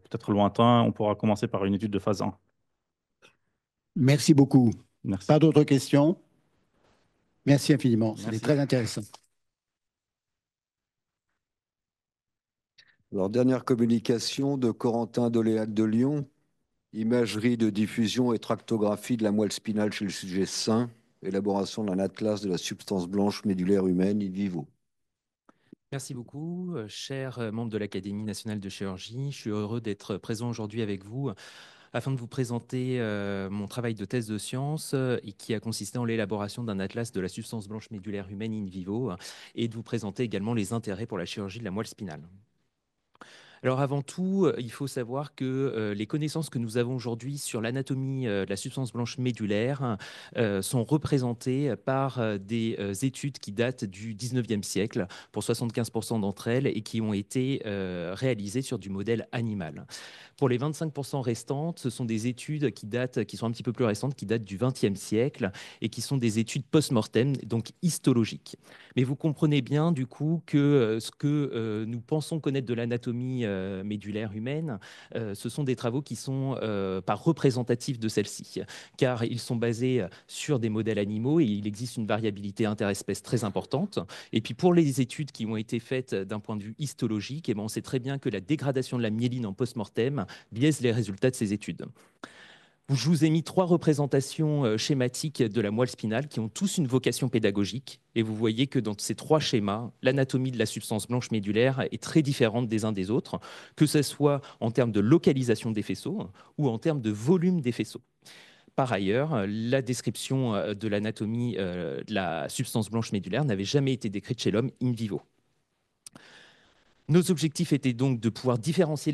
peut-être lointain, on pourra commencer par une étude de phase 1. Merci beaucoup. Merci. Pas d'autres questions? Merci infiniment. C'était Merci. très intéressant. Alors, dernière communication de Corentin Doléac de Lyon. Imagerie de diffusion et tractographie de la moelle spinale chez le sujet sain. Élaboration d'un atlas de la substance blanche médulaire humaine in vivo. Merci beaucoup, chers membres de l'Académie nationale de chirurgie. Je suis heureux d'être présent aujourd'hui avec vous afin de vous présenter mon travail de thèse de science et qui a consisté en l'élaboration d'un atlas de la substance blanche médulaire humaine in vivo et de vous présenter également les intérêts pour la chirurgie de la moelle spinale. Alors avant tout, il faut savoir que les connaissances que nous avons aujourd'hui sur l'anatomie de la substance blanche médulaire sont représentées par des études qui datent du 19e siècle, pour 75% d'entre elles, et qui ont été réalisées sur du modèle animal. Pour les 25% restantes, ce sont des études qui sont un petit peu plus récentes, qui datent du 20e siècle et qui sont des études post-mortem, donc histologiques. Mais vous comprenez bien du coup que ce que nous pensons connaître de l'anatomie médulaire humaine, ce sont des travaux qui sont pas représentatifs de celle-ci, car ils sont basés sur des modèles animaux et il existe une variabilité interespèce très importante. Et puis pour les études qui ont été faites d'un point de vue histologique, eh ben, on sait très bien que la dégradation de la myéline en post-mortem biaise les résultats de ces études. Je vous ai mis 3 représentations schématiques de la moelle spinale qui ont tous une vocation pédagogique. Et vous voyez que dans ces 3 schémas, l'anatomie de la substance blanche médulaire est très différente des uns des autres, que ce soit en termes de localisation des faisceaux ou en termes de volume des faisceaux. Par ailleurs, la description de l'anatomie de la substance blanche médulaire n'avait jamais été décrite chez l'homme in vivo. Nos objectifs étaient donc de pouvoir différencier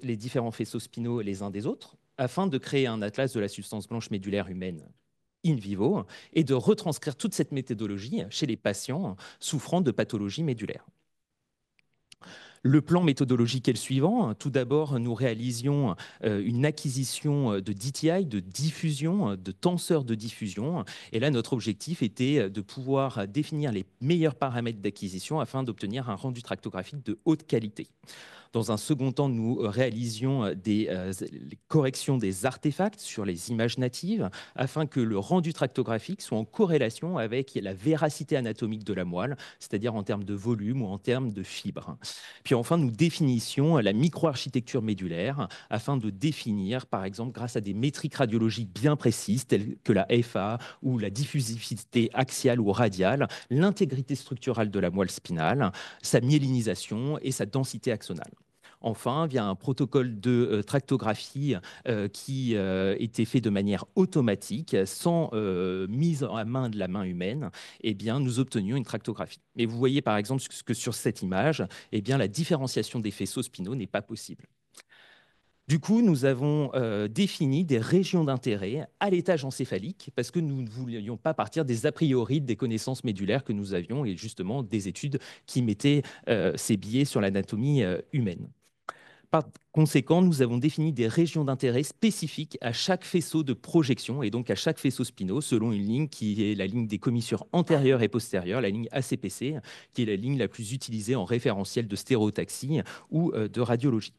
les différents faisceaux spinaux les uns des autres, afin de créer un atlas de la substance blanche médulaire humaine in vivo et de retranscrire toute cette méthodologie chez les patients souffrant de pathologies médulaires. Le plan méthodologique est le suivant. Tout d'abord, nous réalisions une acquisition de DTI, de diffusion, de tenseurs de diffusion. Et là, notre objectif était de pouvoir définir les meilleurs paramètres d'acquisition afin d'obtenir un rendu tractographique de haute qualité. Dans un second temps, nous réalisions les corrections des artefacts sur les images natives afin que le rendu tractographique soit en corrélation avec la véracité anatomique de la moelle, c'est-à-dire en termes de volume ou en termes de fibres. Puis enfin, nous définissions la microarchitecture médulaire afin de définir, par exemple, grâce à des métriques radiologiques bien précises telles que la FA ou la diffusivité axiale ou radiale, l'intégrité structurale de la moelle spinale, sa myélinisation et sa densité axonale. Enfin, via un protocole de tractographie qui était fait de manière automatique, sans mise à main de la main humaine, eh bien, nous obtenions une tractographie. Et vous voyez par exemple que sur cette image, eh bien, la différenciation des faisceaux spinaux n'est pas possible. Du coup, nous avons défini des régions d'intérêt à l'étage encéphalique parce que nous ne voulions pas partir des a priori des connaissances médulaires que nous avions et justement des études qui mettaient ces biais sur l'anatomie humaine. Par conséquent, nous avons défini des régions d'intérêt spécifiques à chaque faisceau de projection et donc à chaque faisceau spinaux selon une ligne qui est la ligne des commissures antérieures et postérieures, la ligne ACPC, qui est la ligne la plus utilisée en référentiel de stéréotaxie ou de radiologie.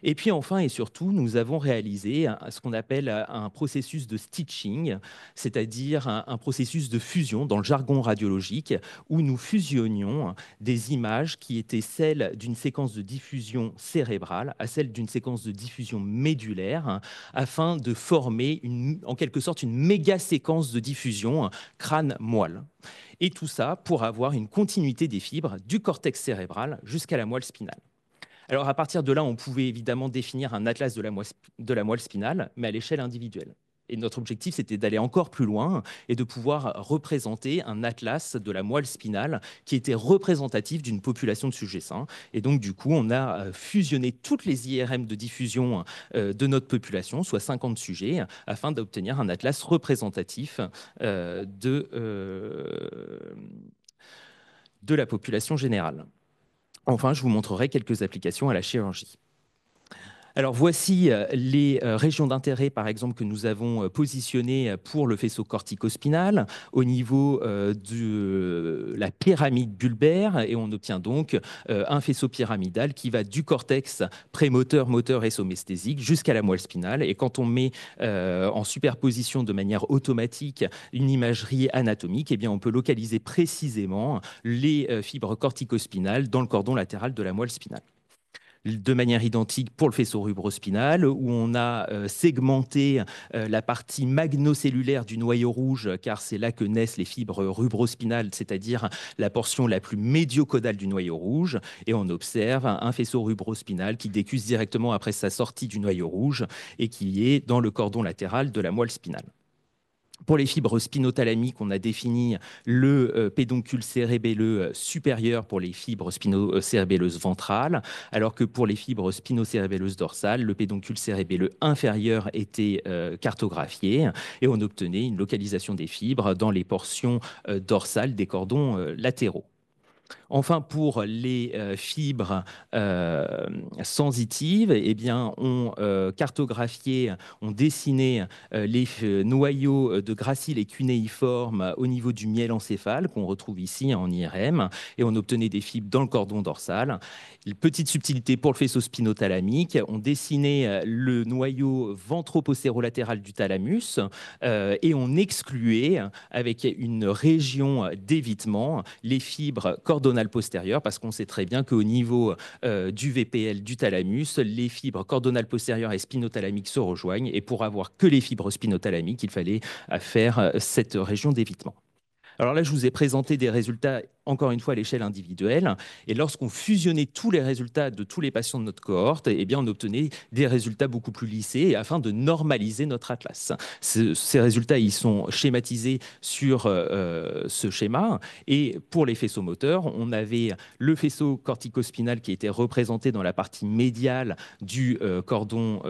Et puis enfin et surtout, nous avons réalisé ce qu'on appelle un processus de stitching, c'est-à-dire un processus de fusion dans le jargon radiologique, où nous fusionnions des images qui étaient celles d'une séquence de diffusion cérébrale à celle d'une séquence de diffusion médulaire, afin de former en quelque sorte une méga séquence de diffusion crâne-moelle. Et tout ça pour avoir une continuité des fibres du cortex cérébral jusqu'à la moelle spinale. Alors, à partir de là, on pouvait évidemment définir un atlas de la moelle spinale, mais à l'échelle individuelle. Et notre objectif, c'était d'aller encore plus loin et de pouvoir représenter un atlas de la moelle spinale qui était représentatif d'une population de sujets sains. Et donc, du coup, on a fusionné toutes les IRM de diffusion de notre population, soit 50 sujets, afin d'obtenir un atlas représentatif de la population générale. Enfin, je vous montrerai quelques applications à la chirurgie. Alors voici les régions d'intérêt, par exemple, que nous avons positionnées pour le faisceau corticospinal au niveau de la pyramide bulbaire, et on obtient donc un faisceau pyramidal qui va du cortex prémoteur, moteur et somesthésique jusqu'à la moelle spinale. Et quand on met en superposition de manière automatique une imagerie anatomique, eh bien on peut localiser précisément les fibres corticospinales dans le cordon latéral de la moelle spinale. De manière identique pour le faisceau rubrospinal, où on a segmenté la partie magnocellulaire du noyau rouge, car c'est là que naissent les fibres rubrospinales, c'est-à-dire la portion la plus médiocaudale du noyau rouge, et on observe un faisceau rubrospinal qui décuse directement après sa sortie du noyau rouge et qui est dans le cordon latéral de la moelle spinale. Pour les fibres spinothalamiques, on a défini le pédoncule cérébelleux supérieur pour les fibres spinocérébelleuses ventrales, alors que pour les fibres spinocérébelleuses dorsales, le pédoncule cérébelleux inférieur était cartographié et on obtenait une localisation des fibres dans les portions dorsales des cordons latéraux. Enfin, pour les fibres sensitives, eh bien, on cartographiait, on dessinait les noyaux de gracile et cunéiformes au niveau du miel encéphale qu'on retrouve ici en IRM, et on obtenait des fibres dans le cordon dorsal. Petite subtilité pour le faisceau spinothalamique, on dessinait le noyau ventropostéro-latéral du thalamus et on excluait avec une région d'évitement les fibres cordonales postérieures, parce qu'on sait très bien qu'au niveau du VPL du thalamus, les fibres cordonales postérieures et spinothalamiques se rejoignent, et pour avoir que les fibres spinothalamiques, il fallait faire cette région d'évitement. Alors là, je vous ai présenté des résultats, encore une fois, à l'échelle individuelle. Et lorsqu'on fusionnait tous les résultats de tous les patients de notre cohorte, eh bien, on obtenait des résultats beaucoup plus lissés afin de normaliser notre atlas. Ces résultats, ils sont schématisés sur ce schéma. Et pour les faisceaux moteurs, on avait le faisceau corticospinal qui était représenté dans la partie médiale du cordon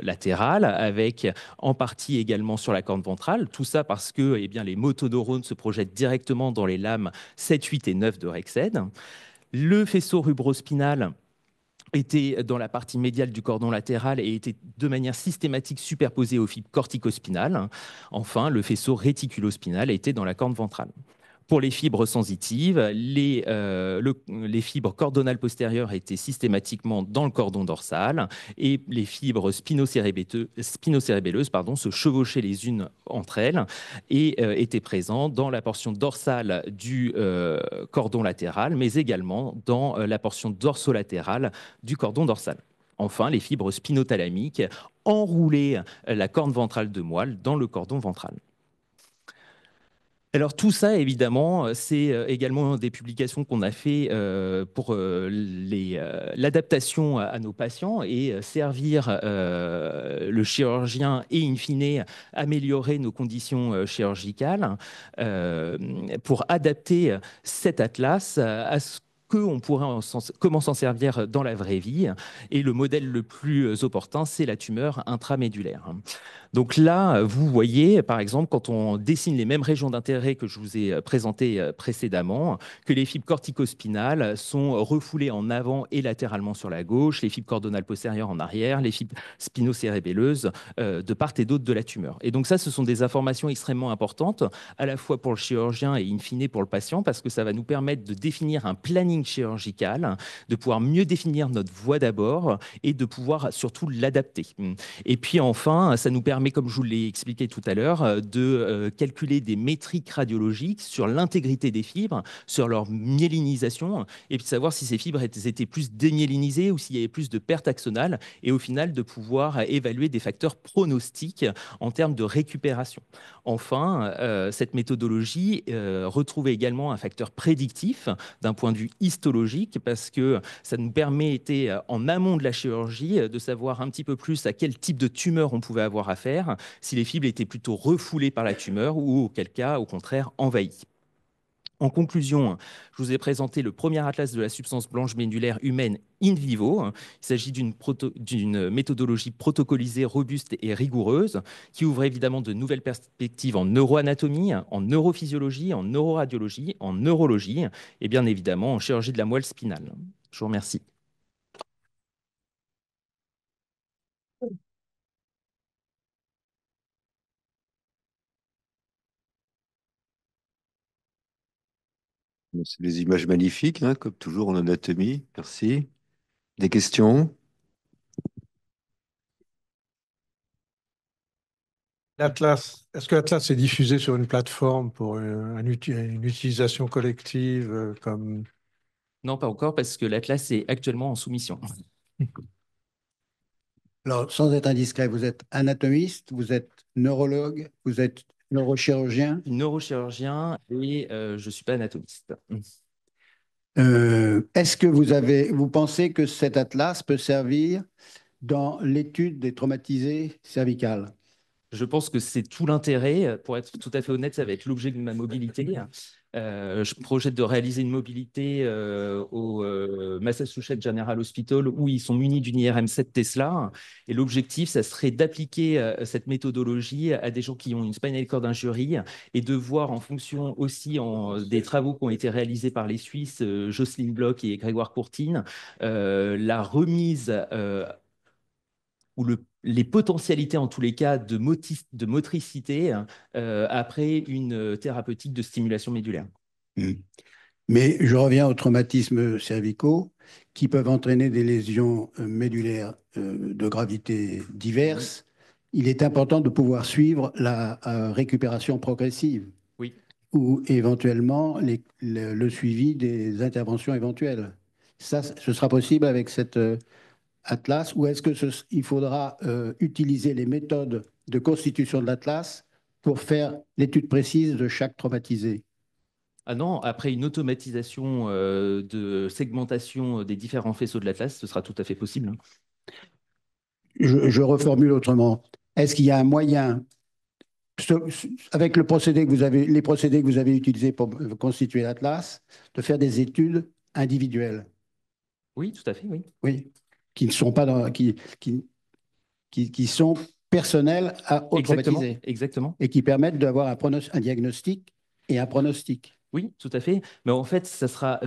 latéral, avec en partie également sur la corne ventrale. Tout ça parce que eh bien, les motoneurones se projettent directement dans les lames 7, 8 et 9 de Rexed. Le faisceau rubrospinal était dans la partie médiale du cordon latéral et était de manière systématique superposé aux fibres corticospinales. Enfin, le faisceau réticulospinal était dans la corne ventrale. Pour les fibres sensitives, les fibres cordonales postérieures étaient systématiquement dans le cordon dorsal, et les fibres spinocérébelleuses se chevauchaient les unes entre elles et étaient présentes dans la portion dorsale du cordon latéral, mais également dans la portion dorsolatérale du cordon dorsal. Enfin, les fibres spinothalamiques enroulaient la corne ventrale de moelle dans le cordon ventral. Alors tout ça, évidemment, c'est également des publications qu'on a fait pour l'adaptation à nos patients et servir le chirurgien et, in fine, améliorer nos conditions chirurgicales pour adapter cet atlas à ce qu'on pourrait comment s'en servir dans la vraie vie. Et le modèle le plus opportun, c'est la tumeur intramédulaire. Donc là, vous voyez, par exemple, quand on dessine les mêmes régions d'intérêt que je vous ai présentées précédemment, que les fibres corticospinales sont refoulées en avant et latéralement sur la gauche, les fibres cordonales postérieures en arrière, les fibres spinocérébelleuses de part et d'autre de la tumeur. Et donc ça, ce sont des informations extrêmement importantes, à la fois pour le chirurgien et in fine pour le patient, parce que ça va nous permettre de définir un planning chirurgical, de pouvoir mieux définir notre voie d'abord et de pouvoir surtout l'adapter. Et puis enfin, ça nous permet, comme je vous l'ai expliqué tout à l'heure, de calculer des métriques radiologiques sur l'intégrité des fibres, sur leur myélinisation, et puis de savoir si ces fibres étaient plus démyélinisées ou s'il y avait plus de perte axonale, et au final de pouvoir évaluer des facteurs pronostiques en termes de récupération. Enfin, cette méthodologie retrouve également un facteur prédictif d'un point de vue histologique, parce que ça nous permettait en amont de la chirurgie de savoir un petit peu plus à quel type de tumeur on pouvait avoir affaire, si les fibres étaient plutôt refoulées par la tumeur ou auquel cas, au contraire, envahies. En conclusion, je vous ai présenté le premier atlas de la substance blanche médulaire humaine in vivo. Il s'agit d'une méthodologie protocolisée, robuste et rigoureuse qui ouvre évidemment de nouvelles perspectives en neuroanatomie, en neurophysiologie, en neuroradiologie, en neurologie et bien évidemment en chirurgie de la moelle spinale. Je vous remercie. C'est des images magnifiques, hein, comme toujours en anatomie. Merci. Des questions? L'Atlas, est-ce que l'Atlas est diffusé sur une plateforme pour une utilisation collective comme... Non, pas encore, parce que l'Atlas est actuellement en soumission. Alors, sans être indiscret, vous êtes anatomiste, vous êtes neurologue, vous êtes neurochirurgien. Neurochirurgien et je ne suis pas anatomiste. Est-ce que vous pensez que cet atlas peut servir dans l'étude des traumatisés cervicales? Je pense que c'est tout l'intérêt. Pour être tout à fait honnête, ça va être l'objet de ma mobilité. Je projette de réaliser une mobilité au Massachusetts General Hospital où ils sont munis d'une IRM7 Tesla. Et l'objectif, ça serait d'appliquer cette méthodologie à des gens qui ont une spinal cord injury et de voir en fonction aussi des travaux qui ont été réalisés par les Suisses, Jocelyne Bloch et Grégoire Courtine, la remise ou les potentialités en tous les cas de motricité après une thérapeutique de stimulation médulaire. Mais je reviens aux traumatismes cervicaux qui peuvent entraîner des lésions médulaires de gravité diverses. Il est important de pouvoir suivre la récupération progressive. Oui. Ou éventuellement le suivi des interventions éventuelles. Ça, ce sera possible avec cette atlas, ou est-ce qu'il faudra utiliser les méthodes de constitution de l'atlas pour faire l'étude précise de chaque traumatisé? Ah non, après une automatisation de segmentation des différents faisceaux de l'Atlas, ce sera tout à fait possible. Hein. Je reformule autrement. Est-ce qu'il y a un moyen, avec les procédés que vous avez utilisés pour constituer l'atlas, de faire des études individuelles? Oui, tout à fait, oui. Oui, qui ne sont pas qui sont personnels aux traumatisés. Exactement. Et qui permettent d'avoir un diagnostic et un pronostic. Oui, tout à fait. Mais en fait, ça sera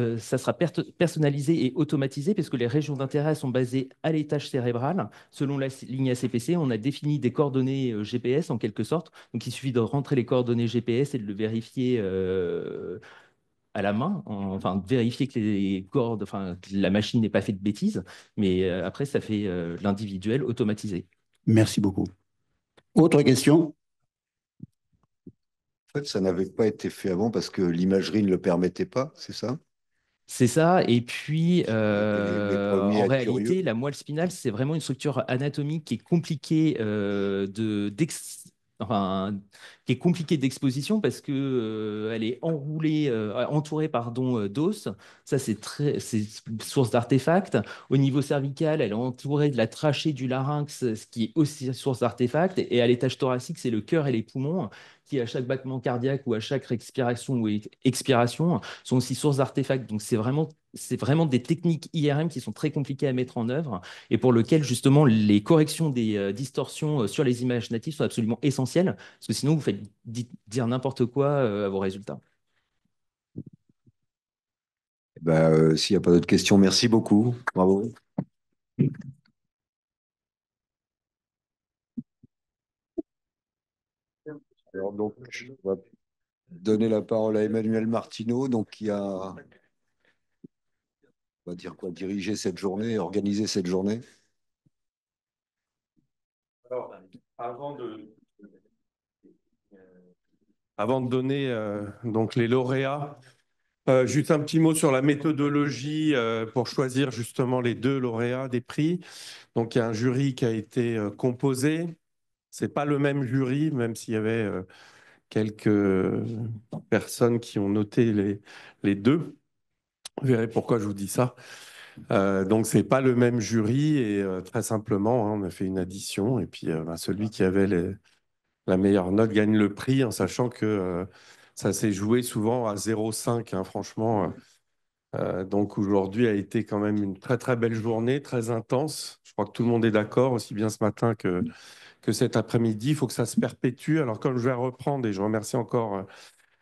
personnalisé et automatisé parce que les régions d'intérêt sont basées à l'étage cérébral. Selon la ligne ACPC, on a défini des coordonnées GPS en quelque sorte. Donc, il suffit de rentrer les coordonnées GPS et de le vérifier à la main, enfin de vérifier que que la machine n'ait pas fait de bêtises. Mais après, ça fait l'individuel automatisé. Merci beaucoup. Autre question? En fait, ça n'avait pas été fait avant parce que l'imagerie ne le permettait pas, c'est ça? C'est ça. Et puis, premiers à en être réalité, curieux. la moelle spinale, c'est vraiment une structure anatomique qui est compliquée qui est compliquée d'exposition parce que elle est entourée d'os. Ça, c'est source d'artefacts. Au niveau cervical, elle est entourée de la trachée du larynx, ce qui est aussi source d'artefacts. Et à l'étage thoracique, c'est le cœur et les poumons qui, à chaque battement cardiaque ou à chaque respiration ou expiration, sont aussi source d'artefacts. Donc, c'est vraiment des techniques IRM qui sont très compliquées à mettre en œuvre et pour lesquelles, justement, les corrections des distorsions sur les images natives sont absolument essentielles parce que sinon, vous faites dire n'importe quoi à vos résultats. S'il n'y a pas d'autres questions, merci beaucoup. Bravo. Alors donc, je vais donner la parole à Emmanuel Martineau, donc qui a, on va dire quoi, dirigé cette journée, organisé cette journée. Alors, avant de donner donc les lauréats, juste un petit mot sur la méthodologie pour choisir justement les 2 lauréats des prix. Donc, il y a un jury qui a été composé. Ce n'est pas le même jury, même s'il y avait quelques personnes qui ont noté les 2. Vous verrez pourquoi je vous dis ça. Donc, ce n'est pas le même jury et très simplement, hein, on a fait une addition et puis celui qui avait la meilleure note gagne le prix en sachant que ça s'est joué souvent à 0,5, hein, franchement. Donc aujourd'hui a été quand même une très très belle journée, très intense. Je crois que tout le monde est d'accord, aussi bien ce matin que cet après-midi. Il faut que ça se perpétue. Alors comme je vais reprendre, et je remercie encore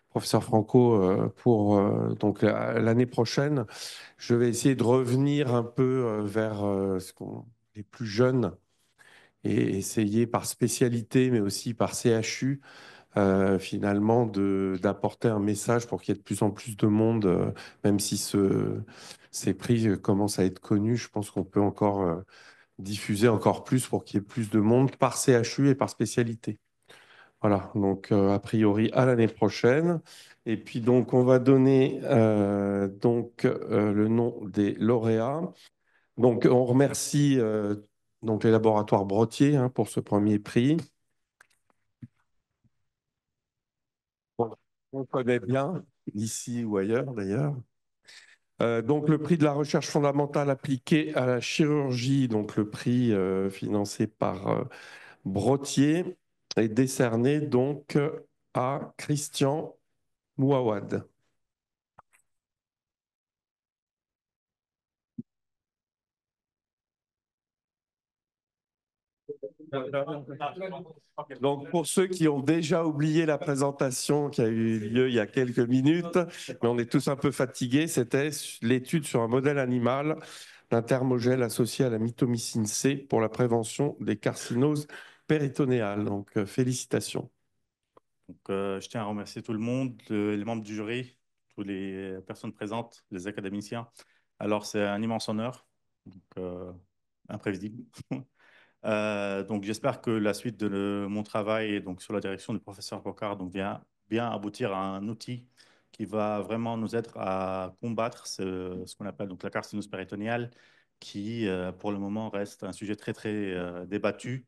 professeur Franco pour donc l'année prochaine, je vais essayer de revenir un peu vers les plus jeunes et essayer par spécialité, mais aussi par CHU, finalement d'apporter un message pour qu'il y ait de plus en plus de monde, même si ces prix commencent à être connus, je pense qu'on peut encore diffuser encore plus pour qu'il y ait plus de monde par CHU et par spécialité. Voilà, donc a priori à l'année prochaine. Et puis donc on va donner le nom des lauréats. Donc on remercie donc les laboratoires Brottier pour ce premier prix. On connaît bien, ici ou ailleurs d'ailleurs. Donc le prix de la recherche fondamentale appliquée à la chirurgie, donc le prix financé par Brottier, est décerné donc à Christian Mouawad. Donc, pour ceux qui ont déjà oublié la présentation qui a eu lieu il y a quelques minutes, mais on est tous un peu fatigués, c'était l'étude sur un modèle animal d'un thermogel associé à la mitomycine C pour la prévention des carcinoses péritonéales. Donc, félicitations. Donc, je tiens à remercier tout le monde, les membres du jury, toutes les personnes présentes, les académiciens. Alors, c'est un immense honneur, donc, imprévisible. Donc, j'espère que la suite de mon travail donc, sur la direction du professeur Bocard donc, vient bien aboutir à un outil qui va vraiment nous aider à combattre ce qu'on appelle donc, la carcinose péritonéale, qui, pour le moment, reste un sujet très, très débattu.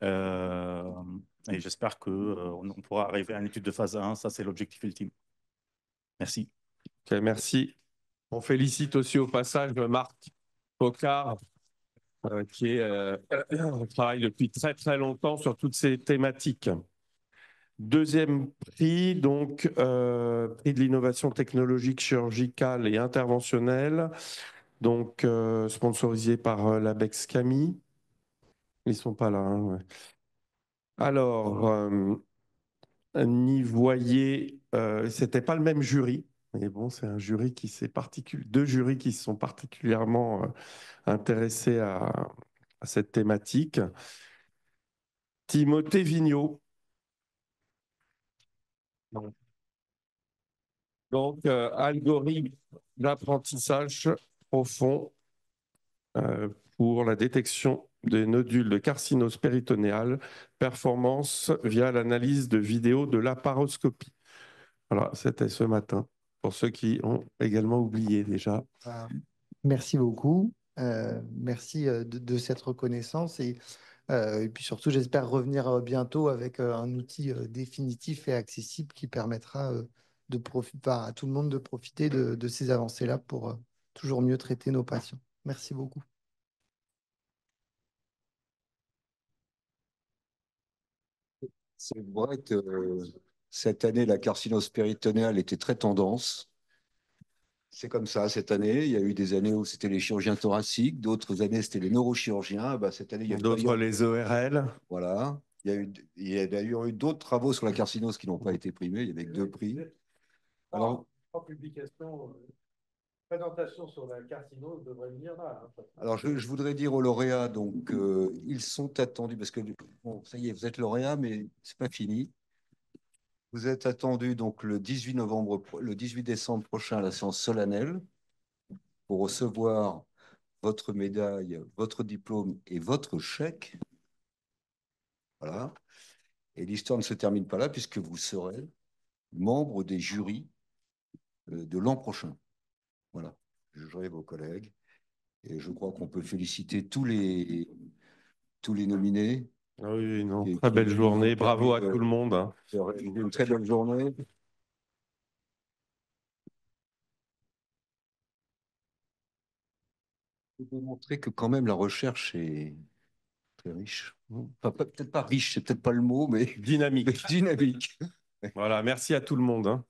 Et j'espère qu'on pourra arriver à une étude de phase 1. Ça, c'est l'objectif ultime. Merci. Okay, merci. On félicite aussi au passage Marc Bocard, qui travaille depuis très très longtemps sur toutes ces thématiques. Deuxième prix, donc prix de l'innovation technologique, chirurgicale et interventionnelle, donc sponsorisé par l'ABEX Camille. Ils ne sont pas là. Hein, ouais. Alors, Nivoyer, c'était pas le même jury, mais bon, c'est un jury qui deux jurys qui se sont particulièrement intéressés à cette thématique. Timothée Vigneault. Donc, algorithme d'apprentissage profond pour la détection des nodules de carcinose péritonéale, performance via l'analyse de vidéos de laparoscopie. Voilà, c'était ce matin, pour ceux qui ont également oublié déjà. Merci beaucoup. Merci de cette reconnaissance et puis surtout, j'espère revenir bientôt avec un outil définitif et accessible qui permettra à tout le monde de profiter de ces avancées-là pour toujours mieux traiter nos patients. Merci beaucoup. C'est vrai que cette année, la carcinose péritonéale était très tendance. C'est comme ça, cette année. Il y a eu des années où c'était les chirurgiens thoraciques, d'autres années, c'était les neurochirurgiens. Bah, cette année, il y a d'autres les ORL. Voilà. Il y a d'ailleurs eu d'autres travaux sur la carcinose qui n'ont pas été primés. Il y avait que 2 prix. Alors, en publication, présentation sur la carcinose devrait venir là. Hein. Alors, je voudrais dire aux lauréats, donc, ils sont attendus, parce que, bon, ça y est, vous êtes lauréats, mais ce n'est pas fini. Vous êtes attendus donc le 18 décembre prochain à la séance solennelle pour recevoir votre médaille, votre diplôme et votre chèque. Voilà. Et l'histoire ne se termine pas là puisque vous serez membre des jurys de l'an prochain. Voilà. Je jugerai vos collègues. Et je crois qu'on peut féliciter tous les nominés. Ah oui, non, très belle journée. Bravo à tout le monde. Hein. Une très belle journée. Je peux montrer que quand même la recherche est très riche. Enfin, peut-être pas riche, c'est peut-être pas le mot, mais dynamique. Dynamique. Voilà, merci à tout le monde. Hein.